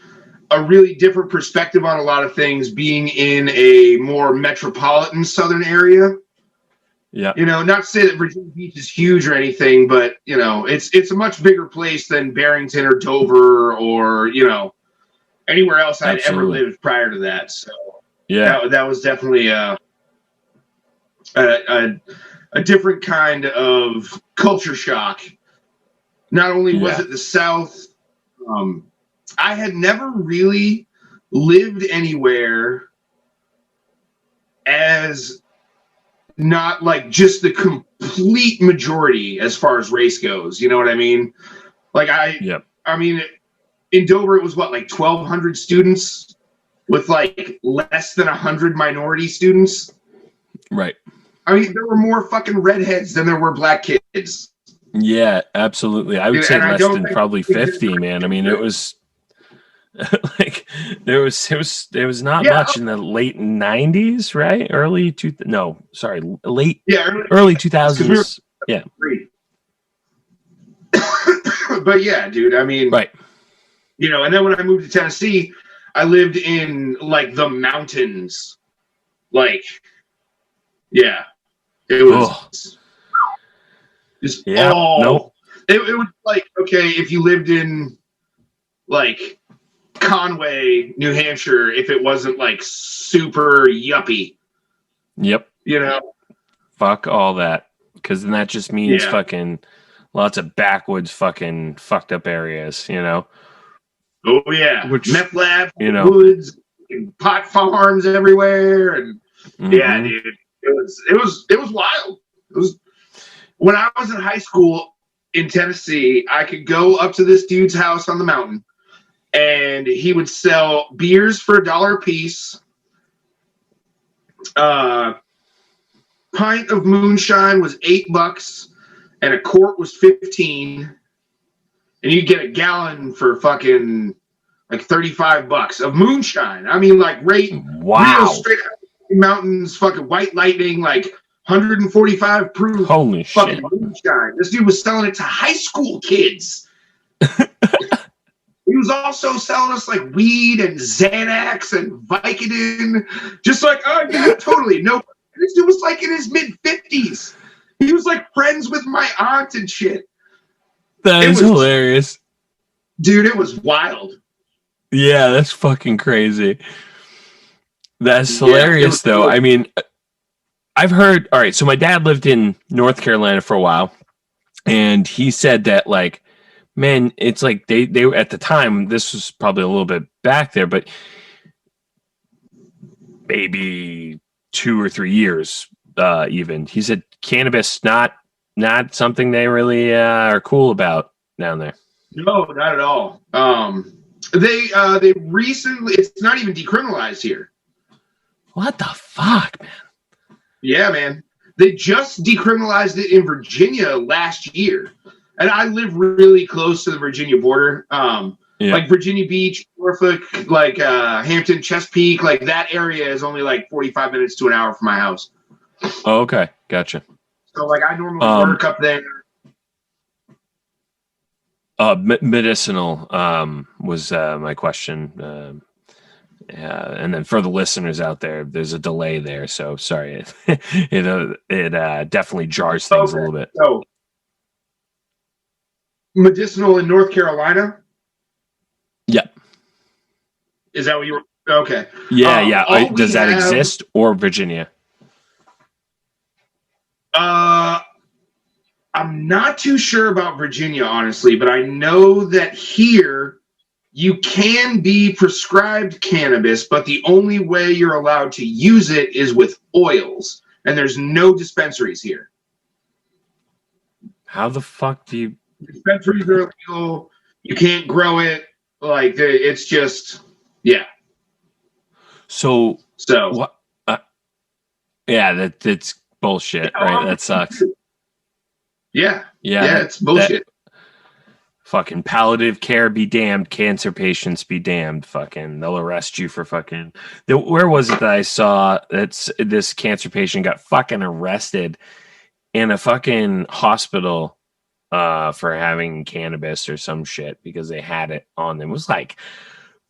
C: a really different perspective on a lot of things, being in a more metropolitan southern area.
B: Yeah.
C: Not to say that Virginia Beach is huge or anything, but, it's a much bigger place than Barrington or Dover or, anywhere else I'd ever lived prior to that. So
B: yeah,
C: that was definitely a different kind of culture shock. Not only was it the South, I had never really lived anywhere as not like just the complete majority as far as race goes. You know what I mean? Like I mean, in Dover, it was what, like 1,200 students with like less than 100 minority students.
B: Right.
C: I mean, there were more fucking redheads than there were black kids.
B: Yeah, absolutely. I would say less than probably 50, man. I mean, it was like there was not much in the late 90s, right? Early 2000s. Yeah.
C: But yeah, dude, I mean,
B: right.
C: And then when I moved to Tennessee, I lived in like the mountains. Like, yeah, it was just all. It was like, okay, if you lived in like Conway, New Hampshire, if it wasn't like super yuppie.
B: Yep. Fuck all that. Because then that just means fucking lots of backwoods fucking fucked up areas,
C: Oh yeah. Meth labs, woods, and pot farms everywhere. And yeah, dude. It was wild. It was when I was in high school in Tennessee, I could go up to this dude's house on the mountain, and he would sell beers for $1 a piece. Pint of moonshine was $8, and a quart was $15. And you get a gallon for fucking like $35 of moonshine. I mean, like real straight out of the mountains, fucking white lightning, like 145 proof.
B: Holy
C: fucking
B: shit.
C: Moonshine. This dude was selling it to high school kids. He was also selling us like weed and Xanax and Vicodin. Just like, oh yeah, totally. No, this dude was like in his mid-50s. He was like friends with my aunt and shit.
B: That is hilarious.
C: Dude, it was wild.
B: Yeah, that's fucking crazy. That's hilarious, though. Cool. I mean, I've heard... All right, so my dad lived in North Carolina for a while, and he said that, like, man, it's like they at the time, this was probably a little bit back there, but maybe 2 or 3 years even. He said cannabis not something they really are cool about down there.
C: No, not at all. They recently, it's not even decriminalized here.
B: What the fuck, man?
C: Yeah, man. They just decriminalized it in Virginia last year. And I live really close to the Virginia border. Like Virginia Beach, Norfolk, like Hampton, Chesapeake, like that area is only like 45 minutes to an hour from my house.
B: Oh, okay. Gotcha.
C: So like I normally work up there.
B: Medicinal was my question. And then for the listeners out there, there's a delay there, so sorry. It definitely jars things a little bit.
C: So medicinal in North Carolina.
B: Yep.
C: Is that what you were? Okay.
B: Yeah. Does that exist or Virginia?
C: I'm not too sure about Virginia, honestly, but I know that here you can be prescribed cannabis, but the only way you're allowed to use it is with oils, and there's no dispensaries here.
B: How the fuck do you?
C: Dispensaries are illegal. You can't grow it. Like it's just, yeah.
B: So what? Yeah, that's bullshit, right? That sucks.
C: Yeah, it's bullshit.
B: Fucking palliative care be damned, cancer patients be damned. Fucking, they'll arrest you for fucking. Where was it that I saw this cancer patient got fucking arrested in a fucking hospital for having cannabis or some shit because they had it on them. It was like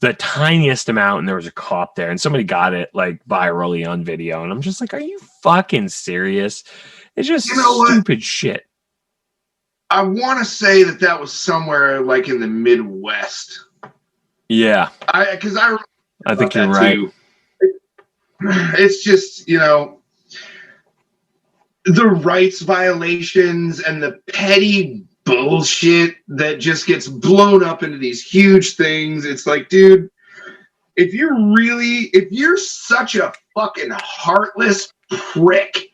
B: the tiniest amount, and there was a cop there, and somebody got it like virally on video, and I'm just like, are you fucking serious? It's just stupid shit.
C: I want to say that was somewhere like in the Midwest.
B: Yeah,
C: I
B: think you're right.
C: Too. It's just, the rights violations and the petty bullshit that just gets blown up into these huge things. It's like, dude, if you're such a fucking heartless prick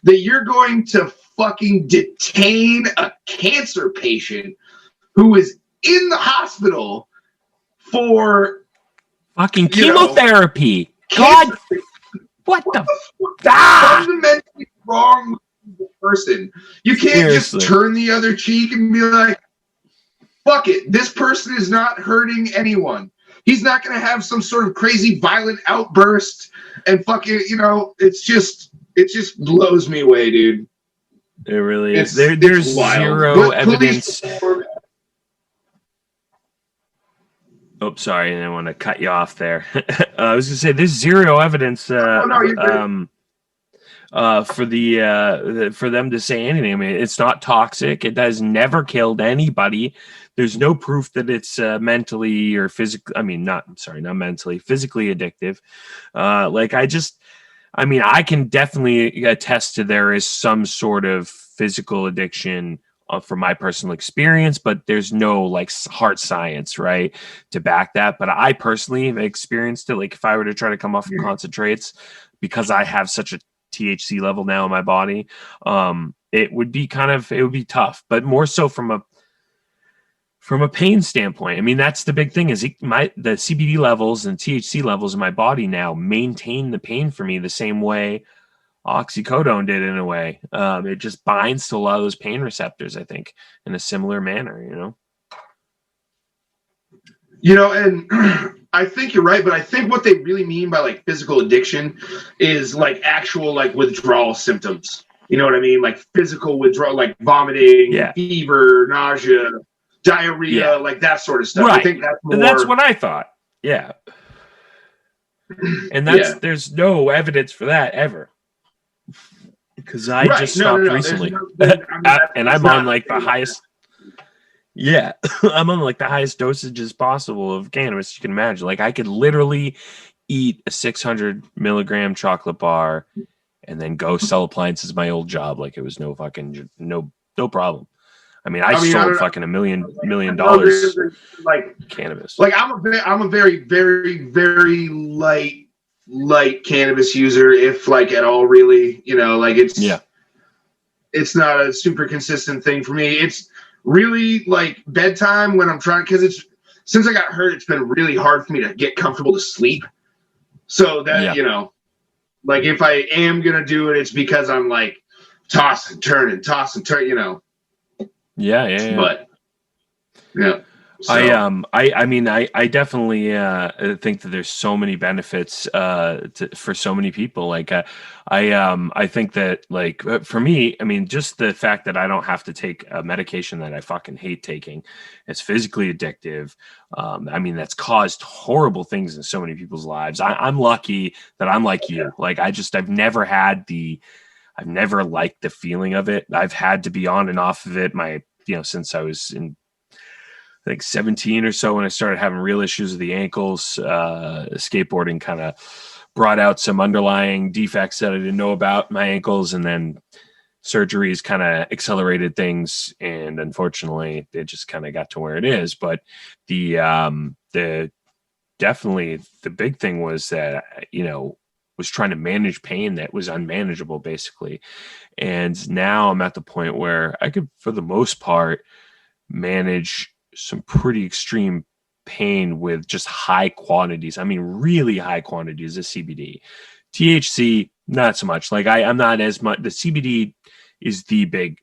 C: that you're going to fucking detain a cancer patient who is in the hospital for
B: fucking chemotherapy. God, what the
C: fundamentally wrong with the person? You can't just turn the other cheek and be like, fuck it, this person is not hurting anyone. He's not going to have some sort of crazy violent outburst and fucking, it just blows me away, dude.
B: It really is. There's zero evidence. Oh, sorry, I didn't want to cut you off there. I was going to say there's zero evidence for them to say anything. I mean, it's not toxic. It has never killed anybody. There's no proof that it's mentally or physically. I mean, not mentally, physically addictive. I can definitely attest to there is some sort of physical addiction from my personal experience, but there's no like hard science, right, to back that. But I personally have experienced it. Like if I were to try to come off of concentrates, because I have such a THC level now in my body, it would be tough, but more so from a pain standpoint. I mean, that's the big thing is the CBD levels and THC levels in my body now maintain the pain for me the same way oxycodone did in a way. It just binds to a lot of those pain receptors, I think, in a similar manner,
C: and I think you're right, but I think what they really mean by like physical addiction is like actual like withdrawal symptoms. You know what I mean? Like physical withdrawal, like vomiting, fever, nausea, diarrhea, like that sort of stuff.
B: Right.
C: I think
B: that's what I thought. Yeah. And there's no evidence for that ever. Because I just stopped recently. And I'm on like the highest. Yeah. I'm on like the highest dosages possible of cannabis you can imagine. Like I could literally eat a 600 milligram chocolate bar and then go sell appliances my old job. Like it was no problem. I mean, I sold fucking $1 million
C: like
B: cannabis.
C: Like I'm a very, very, very light cannabis user, if like at all, really. Like it's not a super consistent thing for me. It's really like bedtime when I'm trying, because it's since I got hurt, it's been really hard for me to get comfortable to sleep. So that, like if I am going to do it, it's because I'm like toss and turn,
B: Yeah.
C: But yeah. So.
B: I definitely think that there's so many benefits for so many people. Like I think that like for me, I mean, just the fact that I don't have to take a medication that I fucking hate taking, it's physically addictive. I mean, that's caused horrible things in so many people's lives. I'm lucky that I'm like you. Like I've never liked the feeling of it. I've had to be on and off of it since I was in like 17 or so when I started having real issues with the ankles. Skateboarding kind of brought out some underlying defects that I didn't know about my ankles, and then surgeries kind of accelerated things, and unfortunately it just kind of got to where it is. But the definitely the big thing was that was trying to manage pain that was unmanageable basically, and now I'm at the point where I could for the most part manage some pretty extreme pain with just high quantities. I mean, really high quantities of CBD. THC, not so much. Like I'm not as much. The CBD is the big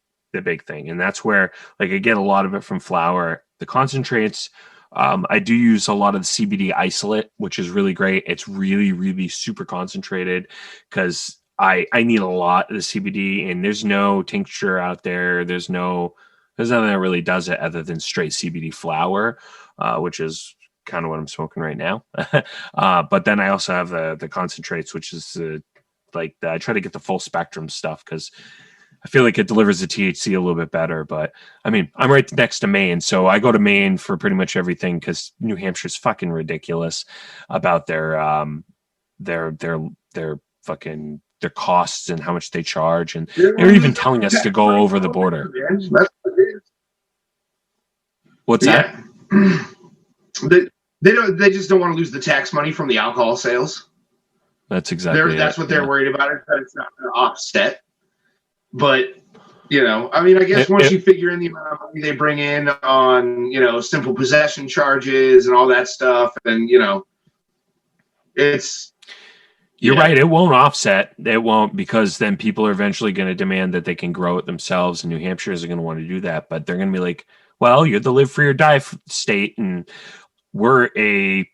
B: thing, and that's where like I get a lot of it from flower. The concentrates, I do use a lot of the CBD isolate, which is really great. It's really, really super concentrated because I need a lot of the CBD, and there's no tincture out there. There's nothing that really does it other than straight CBD flower, which is kind of what I'm smoking right now. But then I also have the concentrates, which is I try to get the full spectrum stuff because I feel like it delivers the THC a little bit better. But I mean, I'm right next to Maine, so I go to Maine for pretty much everything because New Hampshire's fucking ridiculous about their fucking their costs and how much they charge, and they're even telling us to go over the border. What's that?
C: They just don't want to lose the tax money from the alcohol sales.
B: That's exactly
C: that's what they're worried about. That it's not going to offset. But I mean, I guess once you figure in the amount of money they bring in on simple possession charges and all that stuff, and it's.
B: You're right. It won't offset. It won't, because then people are eventually going to demand that they can grow it themselves, and New Hampshire is going to want to do that. But they're going to be like, well, you're the live free or die state, and we're a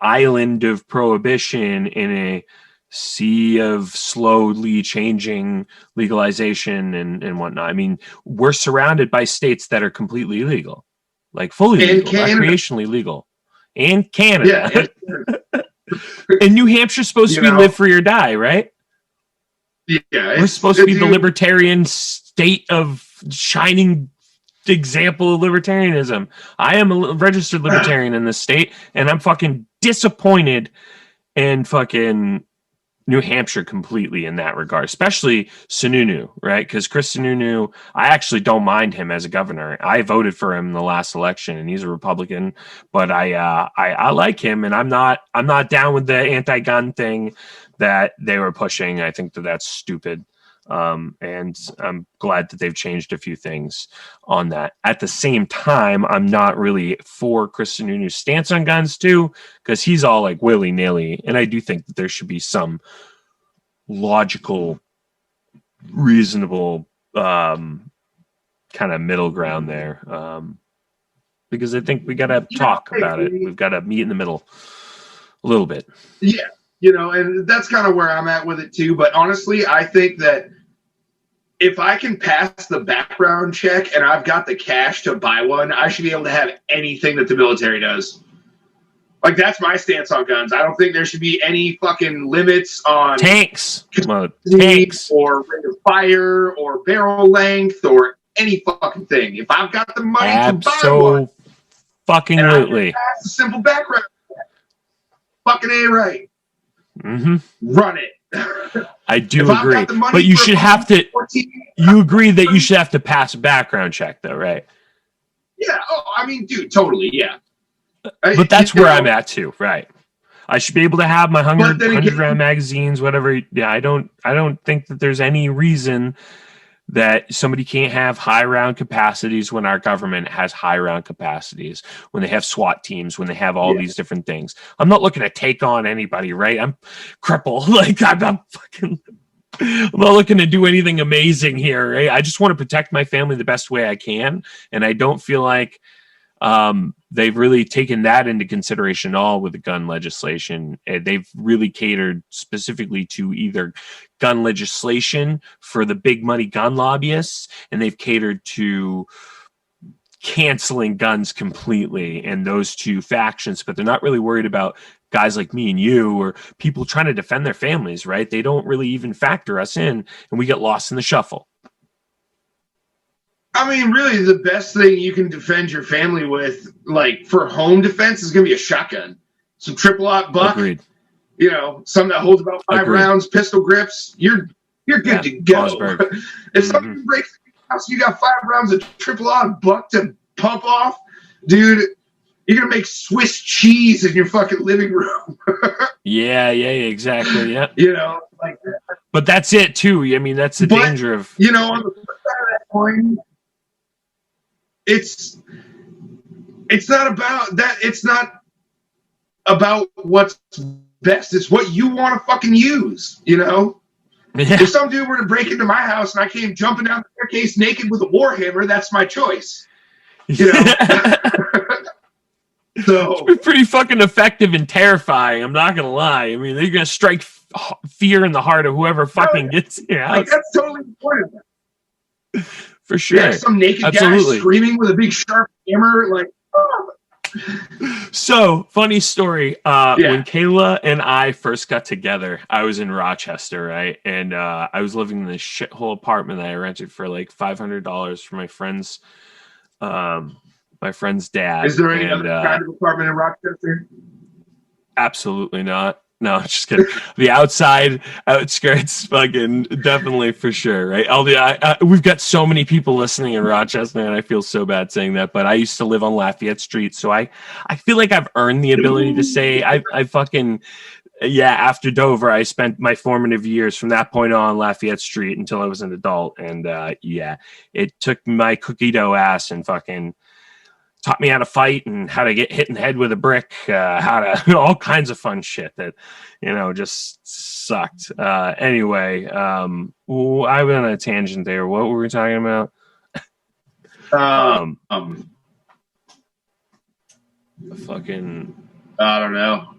B: island of prohibition in a sea of slowly changing legalization and whatnot. I mean, we're surrounded by states that are completely legal, like fully legal, recreationally legal, and Canada. Yeah, and New Hampshire's supposed to be live free or die, right?
C: Yeah,
B: we're supposed to be the libertarian state of shining example of libertarianism. I am a registered libertarian in this state, and I'm fucking disappointed in fucking New Hampshire completely in that regard, especially Sununu, right? Because Chris Sununu, I actually don't mind him as a governor. I voted for him in the last election, and he's a Republican, but I like him, and I'm not down with the anti-gun thing that they were pushing. I think that's stupid. And I'm glad that they've changed a few things on that. At the same time, I'm not really for Chris Sununu's stance on guns too, because he's all like willy-nilly, and I do think that there should be some logical, reasonable kind of middle ground there, because I think we got to talk about it. We've got to meet in the middle a little bit.
C: Yeah, and that's kind of where I'm at with it too. But honestly, I think that if I can pass the background check and I've got the cash to buy one, I should be able to have anything that the military does. Like, that's my stance on guns. I don't think there should be any fucking limits on
B: tanks
C: or rate of fire or barrel length or any fucking thing. If I've got the money to buy one,
B: fucking absolutely,
C: pass a simple background check, fucking A right.
B: Mm-hmm.
C: Run it.
B: I do agree, but you should have to. You agree that you should have to pass a background check, though, right?
C: Yeah. Oh, I mean, dude, totally. Yeah.
B: But that's where I'm at too, right? I should be able to have my 100 round magazines, whatever. Yeah, I don't think that there's any reason that somebody can't have high round capacities when our government has high round capacities, when they have SWAT teams, when they have all these different things. I'm not looking to take on anybody, right? I'm crippled. Like I'm not looking to do anything amazing here, right? I just want to protect my family the best way I can. And I don't feel like they've really taken that into consideration at all with the gun legislation. They've really catered specifically to either gun legislation for the big money gun lobbyists, and they've catered to canceling guns completely and those two factions, but they're not really worried about guys like me and you or people trying to defend their families, right? They don't really even factor us in, and we get lost in the shuffle.
C: I mean, really, the best thing you can defend your family with, like for home defense, is going to be a shotgun. Some triple-aught buck.
B: Agreed.
C: You know, something that holds about 5 rounds, pistol grips. You're good to go. If somebody breaks the house, you got 5 rounds of triple-aught buck to pump off, dude. You're gonna make Swiss cheese in your fucking living room.
B: yeah, exactly. Yeah.
C: You know, like that.
B: But that's it too. I mean, that's the danger of,
C: you know, on the flip side of that coin, it's not about that. It's not about what's best. It's what you want to fucking use. You know, if some dude were to break into my house and I came jumping down the staircase naked with a warhammer, that's my choice. You know. So
B: it's pretty fucking effective and terrifying. I'm not gonna lie. I mean, they're gonna strike fear in the heart of whoever fucking gets here.
C: Like, that's totally important.
B: For sure.
C: Yeah, some naked guy screaming with a big sharp hammer, like. Oh.
B: So funny story. When Kayla and I first got together, I was in Rochester, right? And I was living in this shithole apartment that I rented for like $500 for my friend's dad.
C: Is there any other kind of apartment in Rochester?
B: Absolutely not. No, just kidding. The outside outskirts, fucking definitely for sure, right? We've got so many people listening in Rochester, and I feel so bad saying that. But I used to live on Lafayette Street, so I feel like I've earned the ability to say I fucking. Yeah, after Dover, I spent my formative years from that point on Lafayette Street until I was an adult, and it took my cookie dough ass and fucking taught me how to fight and how to get hit in the head with a brick, how to all kinds of fun shit that, you know, just sucked. Anyway, I went on a tangent there. What were we talking about? Fucking.
C: I don't know.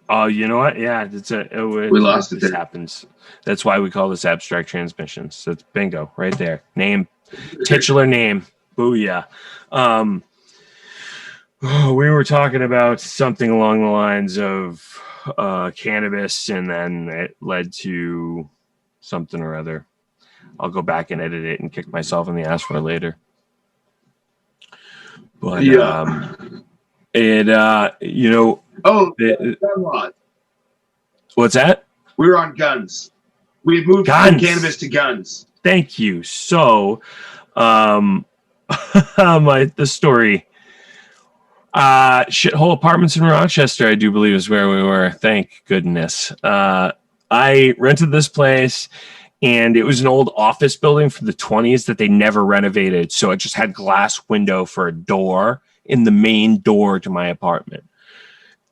B: Oh, you know what? Yeah, we lost it. This happens. That's why we call this abstract transmissions. So it's bingo right there. Name, titular name. Booyah. We were talking about something along the lines of cannabis, and then it led to something or other. I'll go back and edit it and kick myself in the ass for it later. But you know.
C: Oh, gun laws.
B: What's that?
C: We were on guns. We've moved from cannabis to guns.
B: Thank you. So, the story. Shithole apartments in Rochester, I do believe, is where we were. Thank goodness. I rented this place, and it was an old office building from the 1920s that they never renovated. So it just had glass window for a door in the main door to my apartment.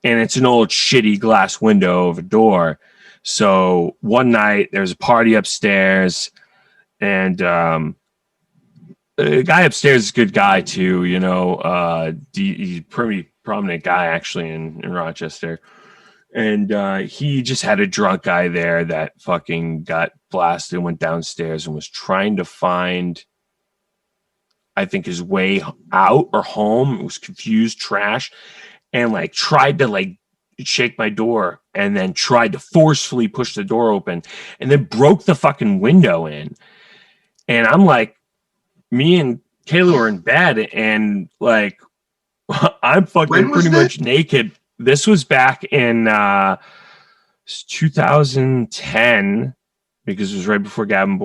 B: And it's an old shitty glass window of a door. So one night there was a party upstairs, and the guy upstairs is a good guy too, you know. He's a pretty prominent guy actually in Rochester. And he just had a drunk guy there that fucking got blasted, went downstairs and was trying to find, I think, his way out or home. It was confused, trash, and like tried to like shake my door and then tried to forcefully push the door open and then broke the fucking window in. And I'm like, me and Kayla were in bed, and like I'm fucking pretty much naked. This was back in 2010, because it was right before Gavin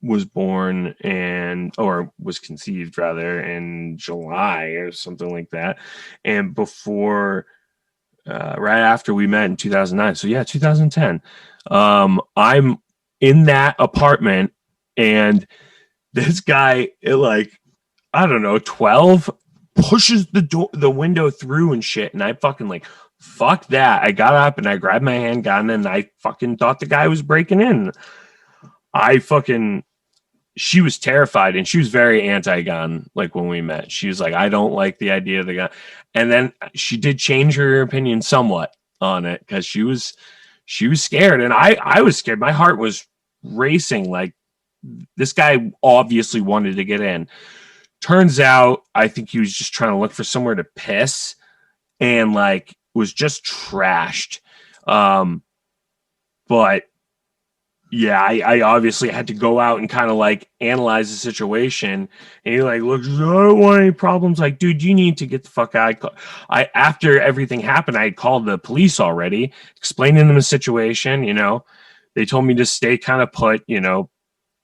B: was born, or was conceived rather, in July or something like that, and before right after we met in 2009. So yeah, 2010. I'm in that apartment And this guy at like, I don't know, 12 pushes the window through and shit. And I fucking like, fuck that. I got up and I grabbed my handgun and I fucking thought the guy was breaking in. She was terrified and she was very anti-gun. Like when we met, she was like, I don't like the idea of the gun. And then she did change her opinion somewhat on it because she was scared. And I was scared. My heart was racing. Like, this guy obviously wanted to get in. Turns out, I think he was just trying to look for somewhere to piss and like was just trashed. But yeah, I obviously had to go out and kind of like analyze the situation. And he like looks, I don't want any problems. Like, dude, you need to get the fuck out. After everything happened, I called the police already, explaining them the situation. They told me to stay kind of put,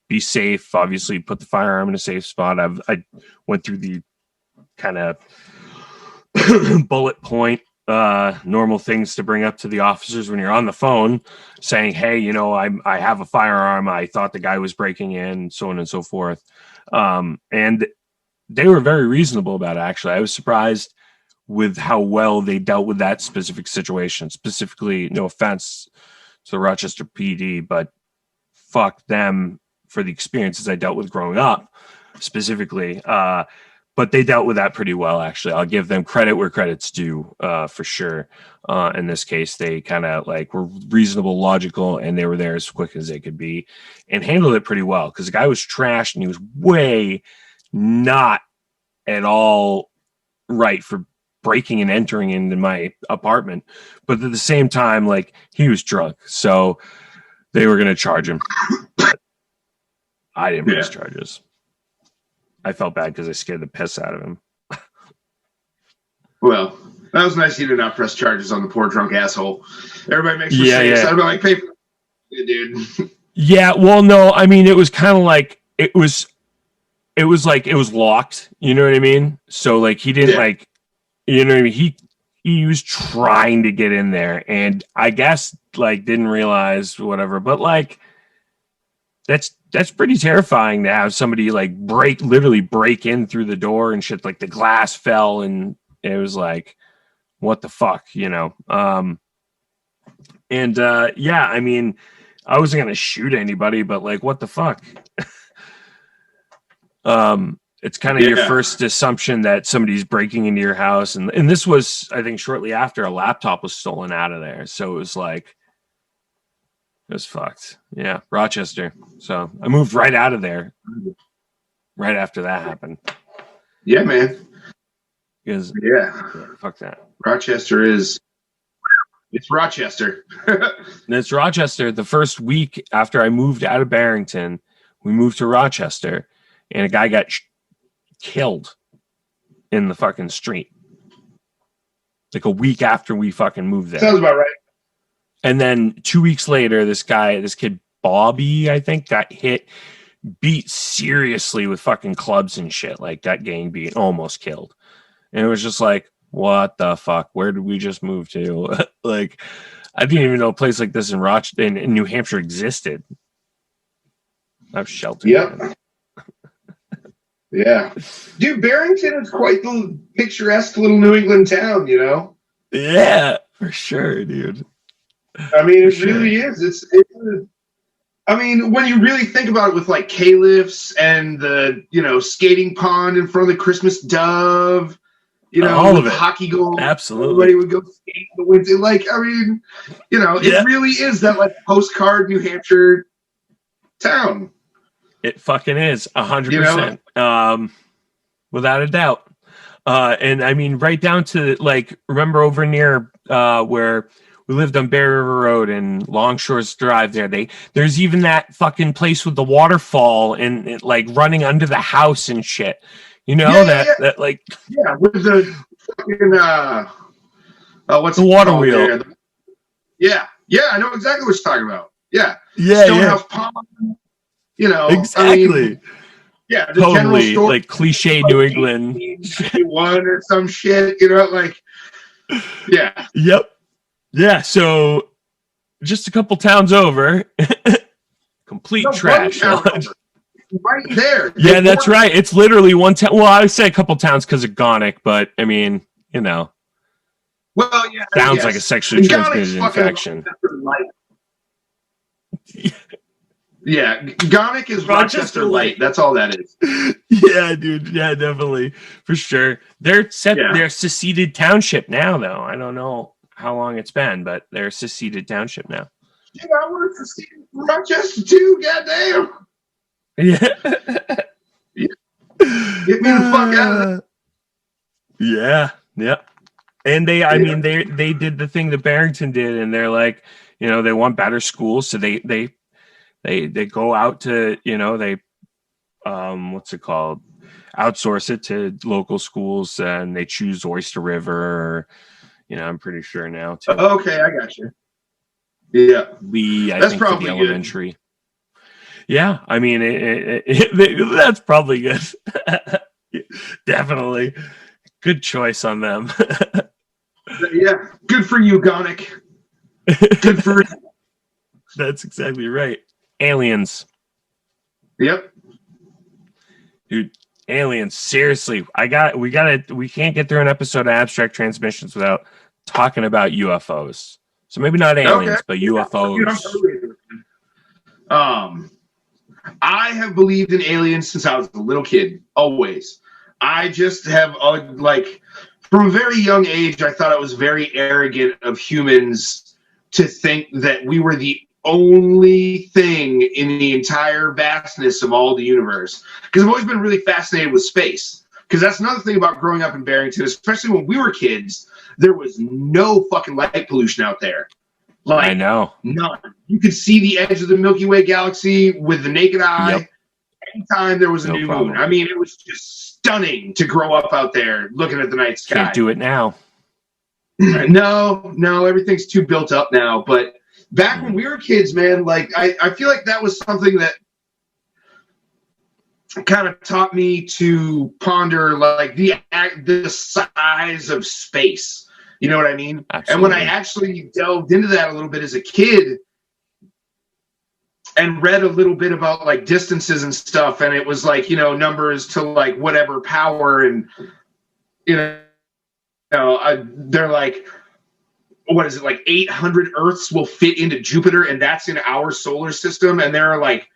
B: be safe, obviously put the firearm in a safe spot. I went through the kind of bullet point normal things to bring up to the officers when you're on the phone saying, hey, I have a firearm. I thought the guy was breaking in, so on and so forth. And they were very reasonable about it, actually. I was surprised with how well they dealt with that specific situation. Specifically, no offense to the Rochester PD, but fuck them for the experiences I dealt with growing up, specifically. But they dealt with that pretty well, actually. I'll give them credit where credit's due, for sure. In this case, they kind of like were reasonable, logical, and they were there as quick as they could be and handled it pretty well because the guy was trashed and he was way not at all right for breaking and entering into my apartment. But at the same time, like, he was drunk. So they were going to charge him. But I didn't press charges. I felt bad because I scared the piss out of him.
C: Well, that was nice you did not press charges on the poor drunk asshole. Everybody makes mistakes. I'd be like, pay for it, dude.
B: Yeah, well, no, I mean, it was kind of like it was locked. You know what I mean? So like he didn't like, you know what I mean? He was trying to get in there, and I guess like didn't realize whatever. But like that's pretty terrifying to have somebody like literally break in through the door and shit. Like the glass fell, and it was like, what the fuck, yeah, I mean, I wasn't gonna shoot anybody, but like, what the fuck? It's kind of your first assumption that somebody's breaking into your house, and this was, I think, shortly after a laptop was stolen out of there, so it was like, it was fucked. Yeah, Rochester. So I moved right out of there right after that happened.
C: Yeah, man.
B: Because fuck that.
C: Rochester it's Rochester.
B: It's Rochester. The first week after I moved out of Barrington, we moved to Rochester, and a guy got killed in the fucking street. Like a week after we fucking moved there.
C: Sounds about right.
B: And then 2 weeks later, this kid, Bobby, I think, got beat seriously with fucking clubs and shit. Like, got gang beat, almost killed. And it was just like, what the fuck? Where did we just move to? Like, I didn't even know a place like this in New Hampshire existed. I've sheltered.
C: Yep. Yeah. Dude, Barrington is quite the picturesque little New England town,
B: Yeah, for sure, dude.
C: I mean, it really is. I mean, when you really think about it, with like K-lifts and the, skating pond in front of the Christmas Dove,
B: all of it.
C: Hockey goal.
B: Absolutely.
C: Everybody would go skate in the winter. Like, I mean, it really is that like postcard New Hampshire town.
B: It fucking is 100%. Without a doubt. And I mean, right down to like, remember over near where we lived on Bear River Road and Longshore's Drive there's even that fucking place with the waterfall and it, like running under the house and shit. That like,
C: yeah, with the fucking what's
B: the water wheel
C: there? Yeah, I know exactly what you're talking about. Yeah,
B: Stonehouse
C: Pond.
B: Exactly.
C: I mean, the
B: totally
C: general store,
B: like cliche New England
C: one or some shit. Like, yeah.
B: Yep. Yeah. So just a couple towns over, complete trash.
C: right there.
B: Yeah, that's right. It's literally one town. Well, I would say a couple towns because of Gonic, but I mean, you know,
C: well, yeah,
B: sounds like a
C: yes.
B: sexually
C: And
B: transmitted
C: Gonic's fucking
B: infection.
C: Rochester Light. Yeah, Gonic is Rochester Light. That's all that is.
B: Yeah, dude. Yeah, definitely. For sure. They're seceded township now, though. I don't know how long it's been, but they're seceded township now.
C: Dude, I work for Rochester too, goddamn.
B: Yeah.
C: Get me the fuck out of there.
B: Yeah. Yep. And I mean, they did the thing that Barrington did, and they're like, you know, they want better schools, so they go out to, you know, they what's it called? Outsource it to local schools, and they choose Oyster River, or, you know, I'm pretty sure now too.
C: Okay, I got you. Yeah,
B: Lee, I
C: that's
B: think,
C: probably
B: for the elementary. Good. Yeah, I mean, that's probably good. Definitely, good choice on them.
C: Yeah, good for you, Gonic. Good for you.
B: That's exactly right. Aliens.
C: Yep.
B: Dude, aliens. Seriously, we can't get through an episode of Abstract Transmissions without talking about UFOs. So maybe not aliens, but UFOs.
C: I have believed in aliens since I was a little kid. Always. I just have like, from a very young age, I thought it was very arrogant of humans to think that we were the only thing in the entire vastness of all the universe. Because I've always been really fascinated with space. Because that's another thing about growing up in Barrington, especially when we were kids, there was no fucking light pollution out there. Like,
B: I know.
C: None. You could see the edge of the Milky Way galaxy with the naked eye.
B: Yep.
C: Anytime there was a new moon. I mean, it was just stunning to grow up out there looking at the night sky.
B: Can't do it now.
C: No, everything's too built up now. But back when we were kids, man, like I feel like that was something that kind of taught me to ponder like the size of space. You know what I mean?
B: Absolutely.
C: And when I actually delved into that a little bit as a kid and read a little bit about like distances and stuff, and it was like, you know, numbers to like whatever power, and they're like, what is it, like 800 Earths will fit into Jupiter, and that's in our solar system, and there are like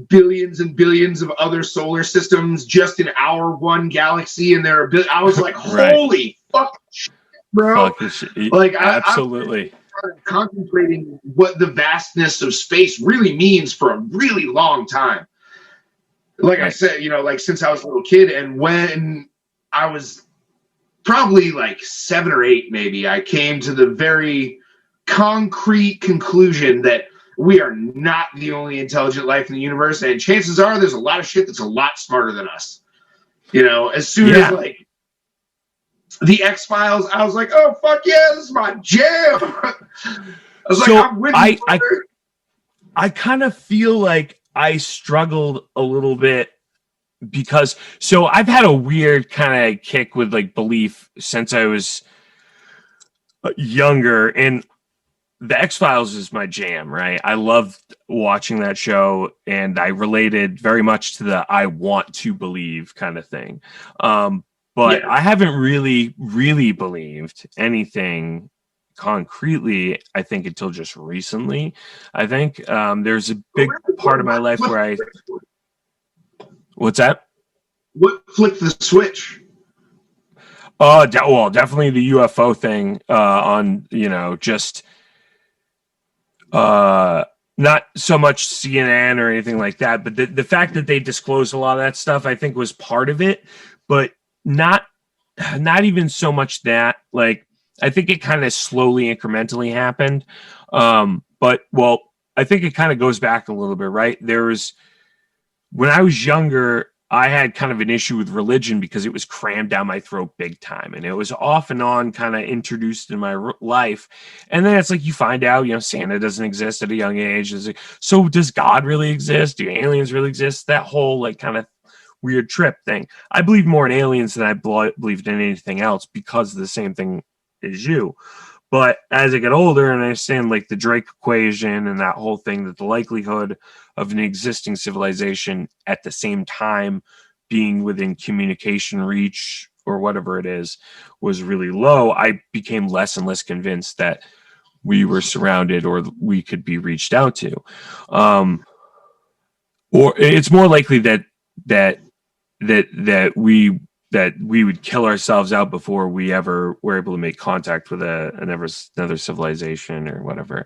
C: billions and billions of other solar systems just in our one galaxy, and there are I was like, holy fuck, bro! Like,
B: absolutely.
C: I'm contemplating what the vastness of space really means for a really long time. Like I said, you know, like since I was a little kid, and when I was probably like 7 or 8, maybe, I came to the very concrete conclusion that we are not the only intelligent life in the universe, and chances are there's a lot of shit that's a lot smarter than us. You know, as soon as like the X-Files, I was like, oh fuck yeah, this is my jam. I was like, I'm with you.
B: I kind of feel like I struggled a little bit because I've had a weird kind of kick with like belief since I was younger, and the X-Files is my jam, right? I loved watching that show, and I related very much to the I want to believe kind of thing. But I haven't really believed anything concretely, I think, until just recently. I think there's a big part of my life where I... What's that?
C: What flipped the switch?
B: Well, definitely the UFO thing on, you know, just... not so much CNN or anything like that, but the fact that they disclosed a lot of that stuff, I think, was part of it, but not even so much that. Like, I think it kind of slowly, incrementally happened. But I think it kind of goes back a little bit, right? When I was younger, I had kind of an issue with religion because it was crammed down my throat big time. And it was off and on kind of introduced in my life. And then it's like, you find out, you know, Santa doesn't exist at a young age. So does God really exist? Do aliens really exist? That whole like kind of weird trip thing. I believe more in aliens than I believed in anything else because of the same thing as you. But as I get older and I understand like the Drake equation and that whole thing, that the likelihood of an existing civilization at the same time being within communication reach or whatever it is was really low, I became less and less convinced that we were surrounded or we could be reached out to. Or it's more likely that that we would kill ourselves out before we ever were able to make contact with another civilization or whatever.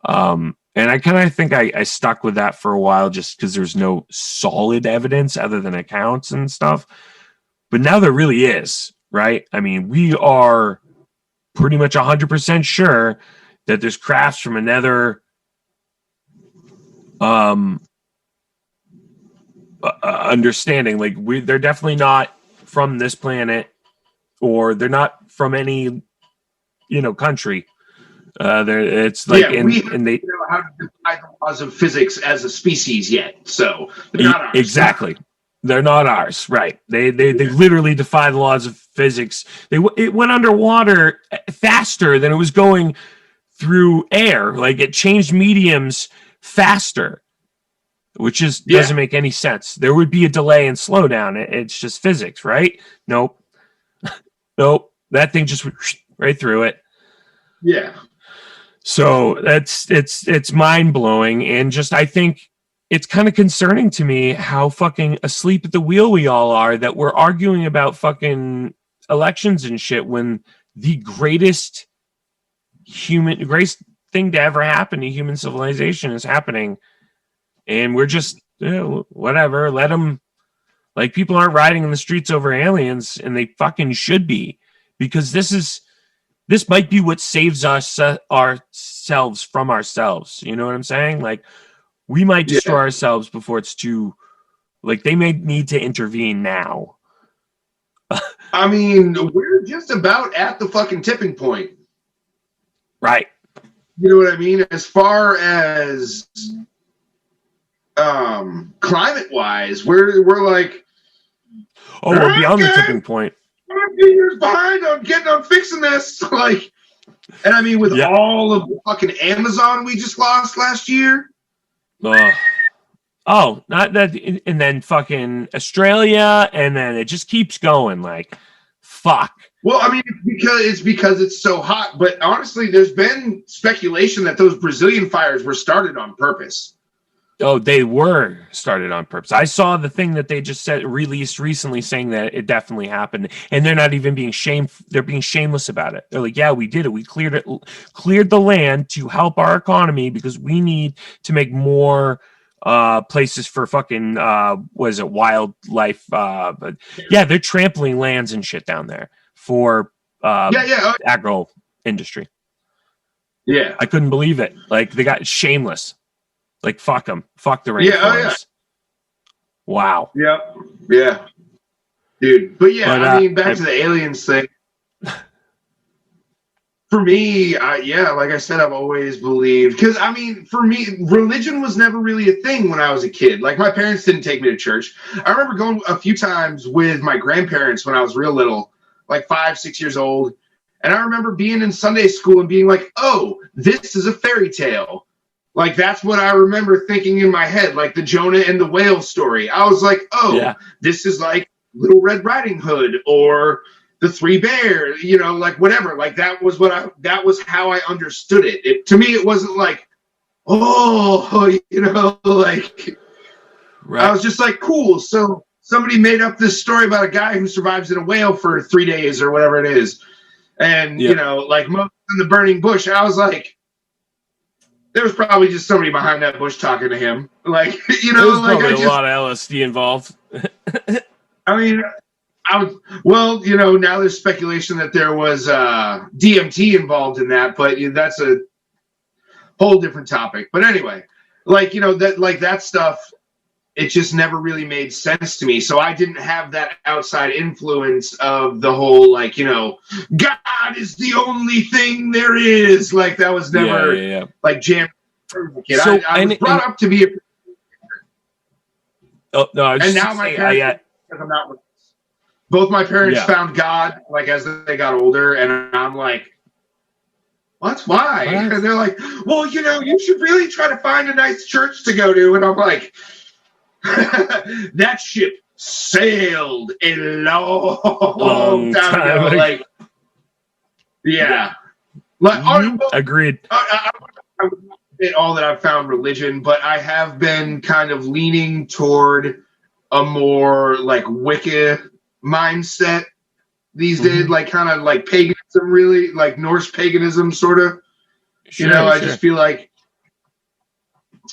B: And I kind of think I stuck with that for a while just because there's no solid evidence other than accounts and stuff. But now there really is, right? I mean, we are pretty much 100% sure that there's crafts from another understanding. Like they're definitely not from this planet, or they're not from any country. It's like
C: we don't know how to defy the laws of physics as a species yet, so they're not ours.
B: Exactly. They're not ours, right? They literally defy the laws of physics. It went underwater faster than it was going through air. Like it changed mediums faster, which just doesn't make any sense. There would be a delay and slowdown. It's just physics, right? Nope. Nope. That thing just went right through it.
C: Yeah.
B: So it's mind blowing, and just I think it's kind of concerning to me how fucking asleep at the wheel we all are, that we're arguing about fucking elections and shit when the greatest thing to ever happen to human civilization is happening, and we're just whatever. Let them. Like, people aren't riding in the streets over aliens, and they fucking should be, because this might be what saves us ourselves from ourselves. You know what I'm saying? Like, we might destroy ourselves before it's too. Like, they may need to intervene now.
C: I mean, we're just about at the fucking tipping point.
B: Right.
C: You know what I mean? As far as climate-wise, we're like,
B: we're beyond the tipping point.
C: I'm a few years behind on fixing this. Like, and I mean, with all of the fucking Amazon we just lost last year.
B: Not that, and then fucking Australia, and then it just keeps going. Like, fuck.
C: Well, I mean, it's because it's so hot. But honestly, there's been speculation that those Brazilian fires were started on purpose.
B: Oh, they were started on purpose. I saw the thing that they just released recently saying that it definitely happened, and they're not even being they're being shameless about it. They're like, yeah, we did it. We cleared the land to help our economy because we need to make more places for fucking wildlife. But yeah, they're trampling lands and shit down there for agro industry.
C: Yeah,
B: I couldn't believe it. Like, they got shameless. Like, fuck them. Fuck the rainforest.
C: Yeah.
B: Wow.
C: Yeah. Dude. But I mean, back to the aliens thing. For me, like I said, I've always believed. Because, I mean, for me, religion was never really a thing when I was a kid. Like, my parents didn't take me to church. I remember going a few times with my grandparents when I was real little, like 5, 6 years old. And I remember being in Sunday school and being like, oh, this is a fairy tale. Like, that's what I remember thinking in my head, like the Jonah and the whale story. I was like, this is like Little Red Riding Hood or the Three Bears, like whatever. Like, that was how I understood it. To me, it wasn't like, like, right. I was just like, cool. So somebody made up this story about a guy who survives in a whale for 3 days or whatever it is. And, like Moses in the burning bush. I was like, there was probably just somebody behind that bush talking to him. Like,
B: There's probably a lot of LSD involved.
C: I mean, now there's speculation that there was DMT involved in that, but that's a whole different topic. But anyway, like, that stuff, it just never really made sense to me. So I didn't have that outside influence of the whole, like, God is the only thing there is. Like, that was never like jam. So, I was brought up to be a.
B: Oh no!
C: And now my parents, because I'm not. Both my parents found God, like, as they got older, and I'm like, well, that's why.
B: What?
C: And they're like, well, you should really try to find a nice church to go to. And I'm like, that ship sailed a long time ago. Like, yeah. Like,
B: Agreed.
C: I would not admit all that I've found religion, but I have been kind of leaning toward a more like Wicca mindset these days, like kind of like paganism, really, like Norse paganism, sort of.
B: Sure,
C: I just feel like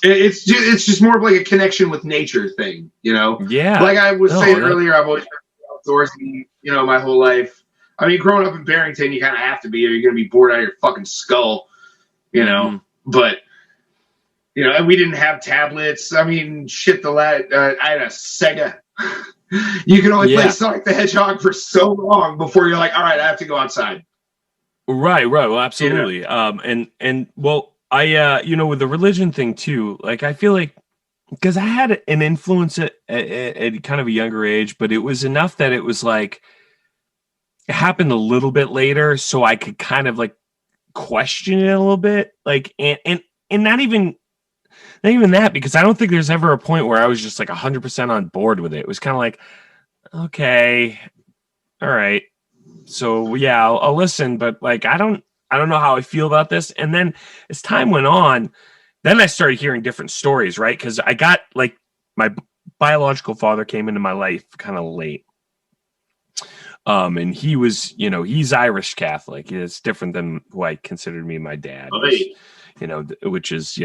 C: it's just more of like a connection with nature thing,
B: Yeah.
C: Like I was saying earlier, I've always been outdoorsy, my whole life. I mean, growing up in Barrington, you kind of have to be, or you're going to be bored out of your fucking skull, But and we didn't have tablets. I mean, shit. I had a Sega. You can only play Sonic the Hedgehog for so long before you're like, all right, I have to go outside.
B: Right. Well, absolutely. And well, I with the religion thing too, like I feel like because I had an influence at kind of a younger age, but it was enough that it was like it happened a little bit later, so I could kind of like question it a little bit, like and not even that, because I don't think there's ever a point where I was just like 100% on board with it. It was kind of like, okay, all right, so yeah, I'll listen, but like I don't know how I feel about this. And then as time went on, then I started hearing different stories, right? Because I got like my biological father came into my life kind of late. And he was, he's Irish Catholic. It's different than who I considered me my dad, which is,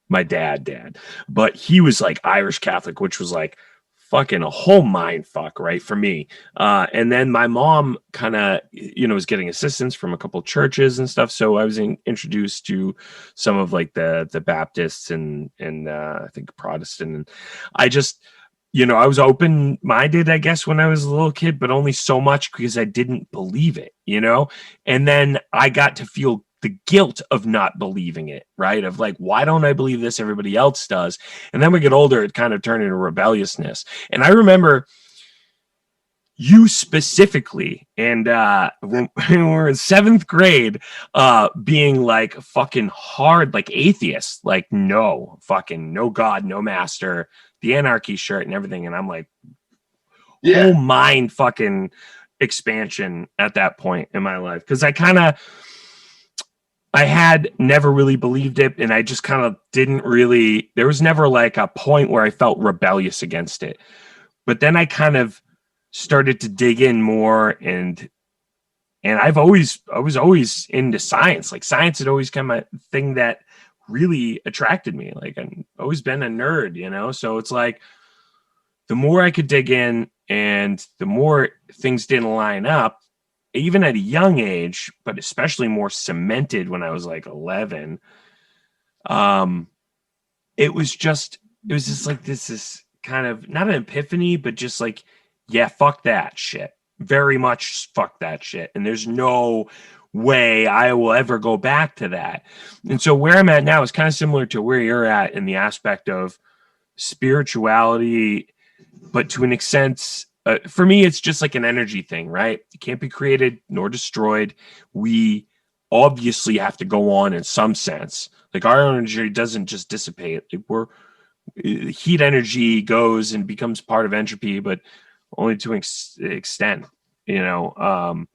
B: my dad. But he was like Irish Catholic, which was like fucking a whole mind fuck, right, for me. And then my mom kind of, was getting assistance from a couple of churches and stuff. So I was introduced to some of like the Baptists and I think Protestant. And I just, I was open-minded, I guess, when I was a little kid, but only so much because I didn't believe it, And then I got to feel the guilt of not believing it, right? Of like, why don't I believe this? Everybody else does. And then we get older, it kind of turned into rebelliousness. And I remember you specifically, and when we were in 7th grade, being like fucking hard, like atheist, like no God, no master, the anarchy shirt and everything. And I'm like, whole mind fucking expansion at that point in my life. Cause I had never really believed it. And I just kind of there was never like a point where I felt rebellious against it. But then I kind of started to dig in more, and I was always into science. Like science had always come a thing that really attracted me. Like I've always been a nerd, so it's like the more I could dig in and the more things didn't line up, even at a young age, but especially more cemented when I was like 11. It was just like this is kind of not an epiphany, but just like, yeah, fuck that shit. Very much fuck that shit. And there's no way I will ever go back to that. And so where I'm at now is kind of similar to where you're at in the aspect of spirituality, but to an extent, for me, it's just like an energy thing, right? It can't be created nor destroyed. We obviously have to go on in some sense. Like our energy doesn't just dissipate. Like heat energy goes and becomes part of entropy, but only to an extent, and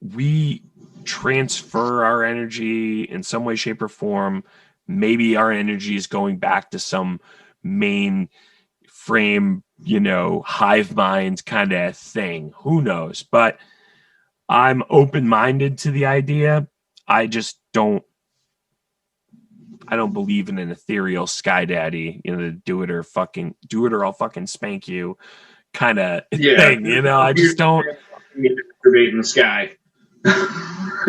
B: we transfer our energy in some way, shape, or form. Maybe our energy is going back to some main frame, hive mind kind of thing. Who knows? But I'm open-minded to the idea. I just don't believe in an ethereal sky daddy, the do it or I'll fucking spank you kind of thing. I just don't.
C: Debate in the sky.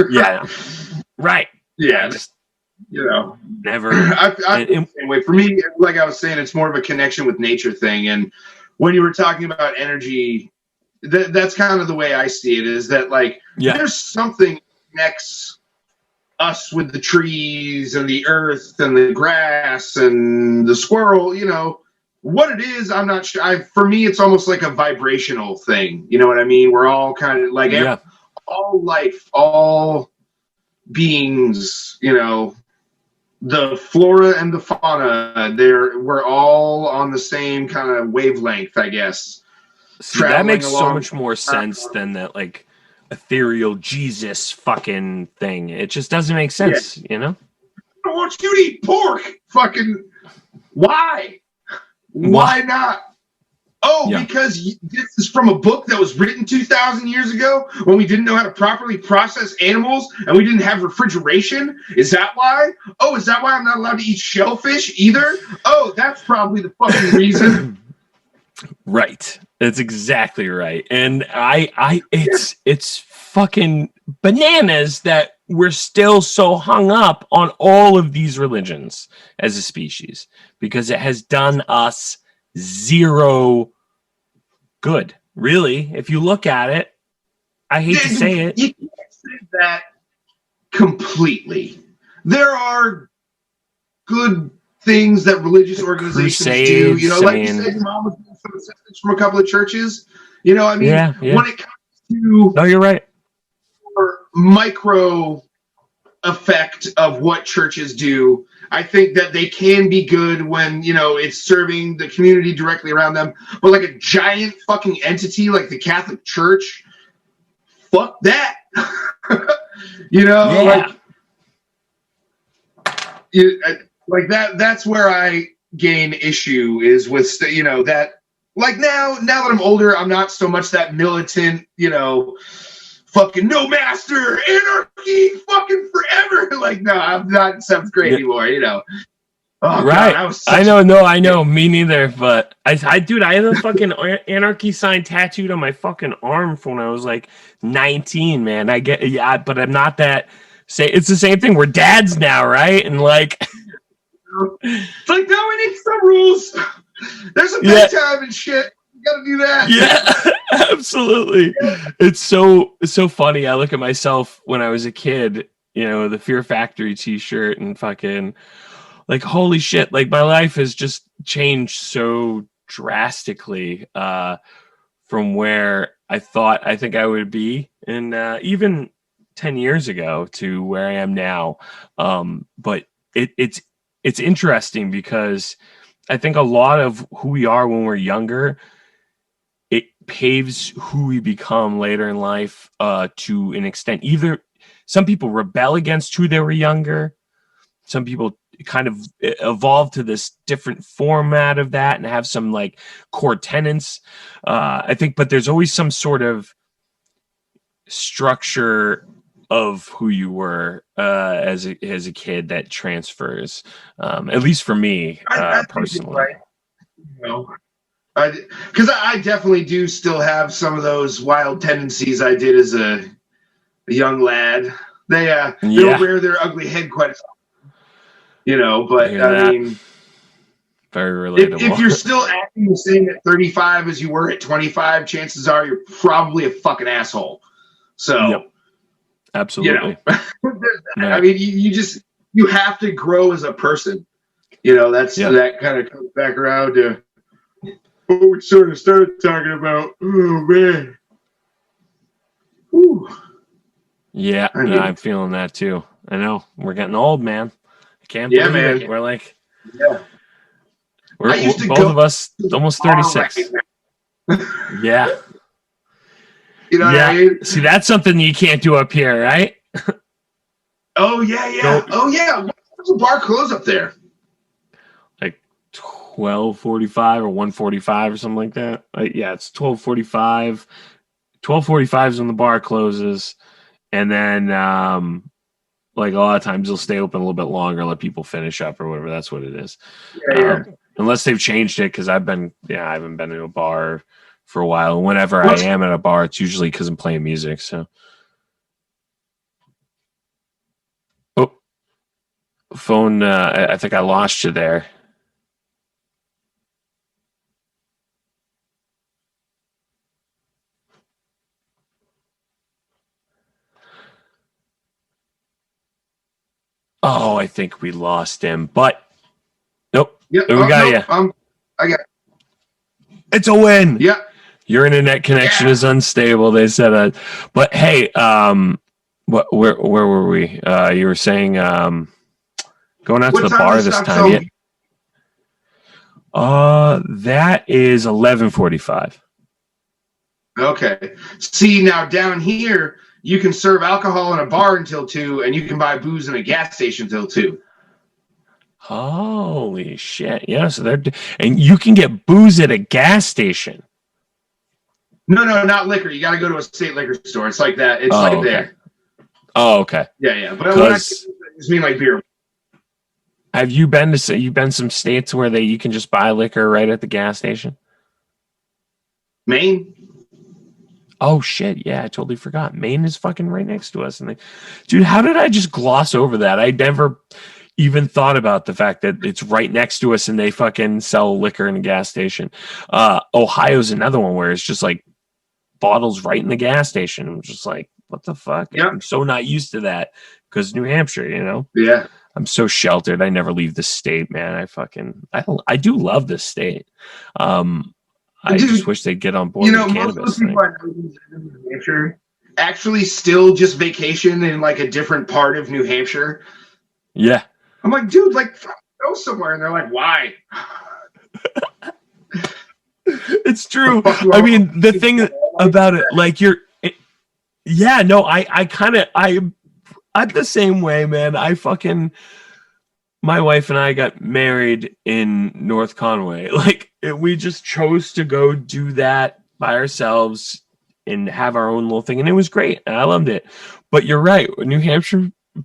B: Yeah. Right.
C: Yeah. Just,
B: never.
C: I the same way. For me, like I was saying, it's more of a connection with nature thing. And when you were talking about energy, that's kind of the way I see it, is that like there's something next us with the trees and the earth and the grass and the squirrel, what it is, I'm not sure. For me, it's almost like a vibrational thing. You know what I mean? We're all kind of like all life, all beings, the flora and the fauna, we're all on the same kind of wavelength, I guess.
B: See, that makes so much more sense than that like ethereal Jesus fucking thing. It just doesn't make sense,
C: I don't want you to eat pork. Fucking why? Why not? Oh, because this is from a book that was written 2,000 years ago when we didn't know how to properly process animals and we didn't have refrigeration? Is that why? Oh, is that why I'm not allowed to eat shellfish either? Oh, that's probably the fucking reason.
B: Right. That's exactly right. And it's fucking bananas that we're still so hung up on all of these religions as a species because it has done us zero good. Really, if you look at it, I hate to say it.
C: You can't say that completely. There are good things that religious organizations do. You said, your mom was doing some assistance from a couple of churches. When it comes to
B: no, you're right.
C: Micro effect of what churches do, I think that they can be good when it's serving the community directly around them. But like a giant fucking entity like the Catholic Church, fuck that. Like that. That's where I gain issue is with that. Like now that I'm older, I'm not so much that militant, fucking no master, anarchy, fucking forever. Like, no, I'm not in seventh grade anymore, Oh,
B: right.
C: God,
B: I know. Me neither. But I had a fucking anarchy sign tattooed on my fucking arm from when I was like 19, man. I get, but I'm not that. It's the same thing. We're dads now, right? And like,
C: it's like, no, we need some rules. There's a bedtime and shit. You gotta do that.
B: Yeah, absolutely. It's so funny. I look at myself when I was a kid, the Fear Factory t-shirt and fucking like, holy shit, like my life has just changed so drastically from where I think I would be and even 10 years ago to where I am now. But it's interesting because I think a lot of who we are when we're younger, it paves who we become later in life to an extent. Either some people rebel against who they were younger. Some people kind of evolve to this different format of that and have some like core tenets. I think, but there's always some sort of structure of who you were as a kid that transfers. At least for me, personally.
C: Because I definitely do still have some of those wild tendencies I did as a young lad. They don't rear their ugly head quite as often, but I mean,
B: very relatable.
C: If you're still acting the same at 35 as you were at 25, chances are you're probably a fucking asshole. So,
B: absolutely.
C: I mean, you have to grow as a person. That kind of comes back around to what we sort of started talking about. Oh man. Whew.
B: Yeah, I'm feeling that too. I know we're getting old, man. I can't believe it. We're like, we're both of us almost 36. Yeah.
C: What I mean?
B: See, that's something you can't do up here, right?
C: Oh yeah. What's the bar close up there?
B: Like 12:45 or 1:45 or something like that. It's 12:45. 12:45 is when the bar closes, and then like a lot of times they'll stay open a little bit longer, let people finish up or whatever. That's what it is. Unless they've changed it, because I haven't been to a bar for a while. And whenever I am at a bar, it's usually because I'm playing music. So, phone. I think I lost you there. Oh, I think we lost him, but nope.
C: Yeah,
B: we got you.
C: I got it.
B: It's a win.
C: Yeah.
B: Your internet connection is unstable. They said, but hey, where were we? You were saying going out to
C: What
B: the
C: time
B: bar
C: does
B: this
C: stop
B: time.
C: selling?
B: That is 11:45.
C: Okay. See, now down here, you can serve alcohol in a bar until 2, and you can buy booze in a gas station until 2.
B: Holy shit! Yeah, so and you can get booze at a gas station.
C: No, not liquor. You got to go to a state liquor store. It's like that. It's like
B: okay.
C: there.
B: Oh, okay.
C: Yeah. But when I just mean like beer.
B: Have you been to? You've been some states where you can just buy liquor right at the gas station?
C: Maine.
B: Oh shit! Yeah, I totally forgot. Maine is fucking right next to us, and dude, how did I just gloss over that? I never even thought about the fact that it's right next to us, and they fucking sell liquor in a gas station. Ohio's another one where it's just like bottles right in the gas station. I'm just like, what the fuck?
C: Yep.
B: I'm so not used to that because New Hampshire,
C: Yeah.
B: I'm so sheltered. I never leave the state, man. I do love this state. I just wish they'd get on board with the cannabis thing.
C: Most of the people I know in New Hampshire actually still just vacation in like a different part of New Hampshire.
B: Yeah.
C: I'm like, dude, like go somewhere. And they're like, why?
B: It's true. I mean, the thing about it, like I'm the same way, man. My wife and I got married in North Conway. Like we just chose to go do that by ourselves and have our own little thing. And it was great. And I loved it. But you're right.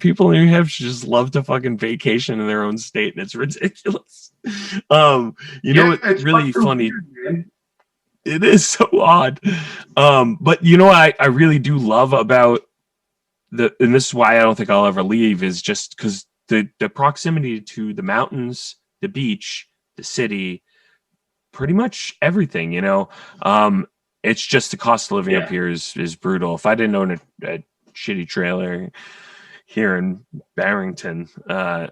B: People in New Hampshire just love to fucking vacation in their own state. And it's ridiculous. It's really funny. Weird, it is so odd. But what I really do love about and this is why I don't think I'll ever leave, is just because the proximity to the mountains, the beach, the city, pretty much everything, it's just the cost of living up here is brutal. If I didn't own a shitty trailer here in Barrington,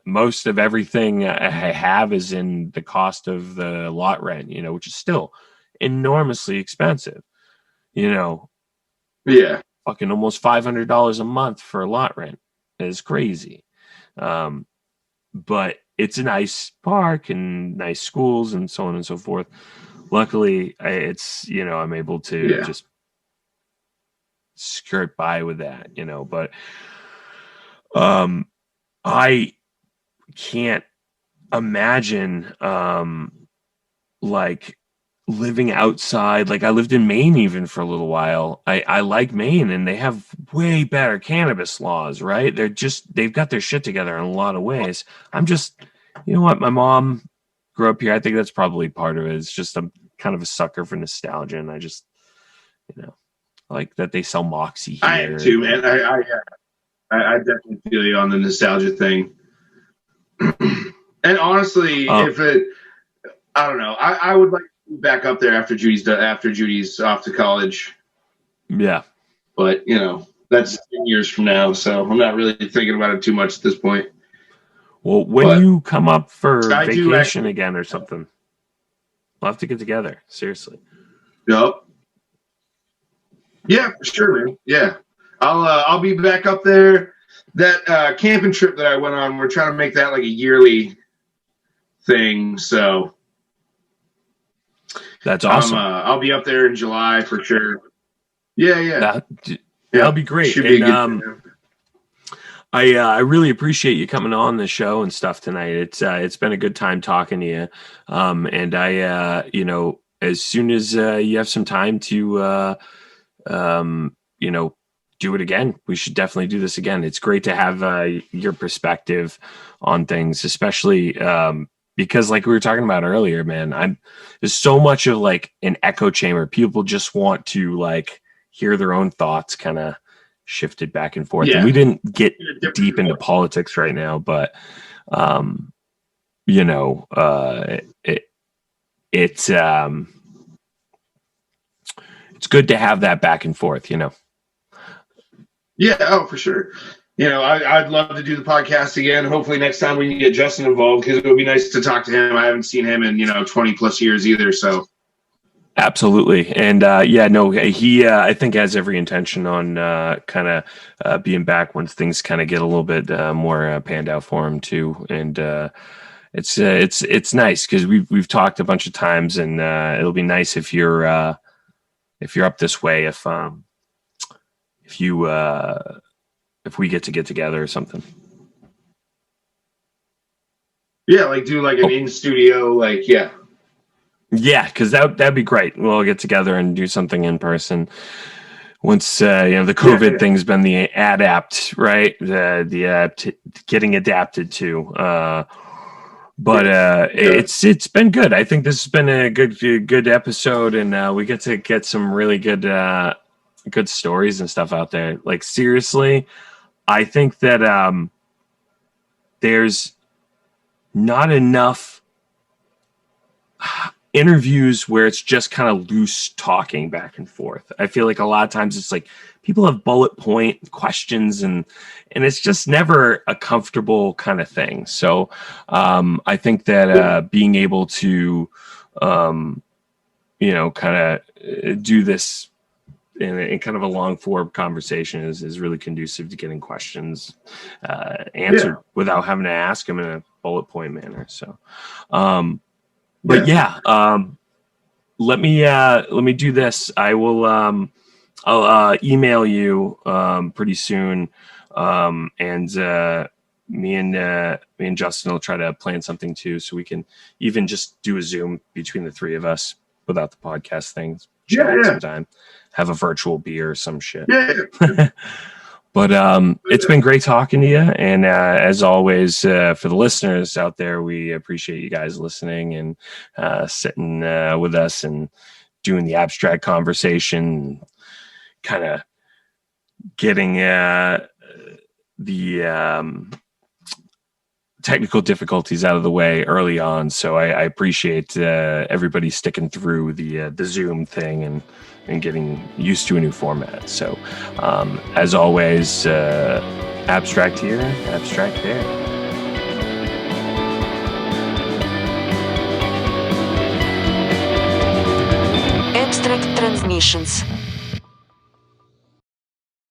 B: most of everything I have is in the cost of the lot rent, which is still enormously expensive,
C: Yeah.
B: Fucking almost $500 a month for a lot rent is crazy. But it's a nice park and nice schools and so on and so forth. Luckily, I'm able to just skirt by with that, but I can't imagine like living outside. Like I lived in Maine even for a little while. I like Maine, and they have way better cannabis laws, right? They've got their shit together in a lot of ways. I'm just, what? My mom grew up here. I think that's probably part of it. It's just I'm kind of a sucker for nostalgia, and I just, I like that they sell Moxie here.
C: I am too, man. I definitely feel you on the nostalgia thing. And honestly, I don't know, I would like to be back up there after Judy's off to college.
B: Yeah.
C: But, that's 10 years from now, so I'm not really thinking about it too much at this point.
B: Well, when you come up for vacation again or something, we'll have to get together. Seriously.
C: Yep. Yeah, for sure, man. Yeah. I'll be back up there. That camping trip that I went on, we're trying to make that like a yearly thing, so
B: that's awesome.
C: I'll be up there in July for sure. Yeah.
B: That'll be great.
C: Should be a good
B: I really appreciate you coming on the show and stuff tonight. It's been a good time talking to you. And I as soon as you have some time to do it again, we should definitely do this again. It's great to have your perspective on things, especially because like we were talking about earlier, man, there's so much of like an echo chamber. People just want to like hear their own thoughts kind of shifted back and forth. And we didn't get deep into politics right now, but it's good to have that back and forth,
C: Yeah, oh, for sure. I'd love to do the podcast again. Hopefully next time we can get Justin involved, because it would be nice to talk to him. I haven't seen him in 20 plus years either. So
B: Absolutely. And he I think has every intention on kind of being back once things kind of get a little bit more panned out for him too. And it's nice because we've talked a bunch of times, and it'll be nice if you're up this way, if you if we get together or something.
C: Yeah, like do like an in studio, like yeah.
B: Yeah, because that'd be great. We'll get together and do something in person. Once the COVID thing's been the adapt, right? Getting adapted to. It's been good. I think this has been a good episode, and we get to get some really good stories and stuff out there. Like seriously, I think that there's not enough interviews where it's just kind of loose talking back and forth. I feel like a lot of times it's like people have bullet point questions, and it's just never a comfortable kind of thing. So I think that being able to kind of do this in kind of a long form conversation is really conducive to getting questions answered without having to ask them in a bullet point manner. So let me do this. I will I'll email you pretty soon, and me and Justin will try to plan something too, so we can even just do a Zoom between the three of us without the podcast things. Sometime, have a virtual beer or some shit. But it's been great talking to you, and as always, for the listeners out there, we appreciate you guys listening and sitting with us and doing the abstract conversation, kind of getting the technical difficulties out of the way early on. So I appreciate everybody sticking through the Zoom thing and getting used to a new format. So as always, abstract here, abstract there.
A: Abstract Transmissions.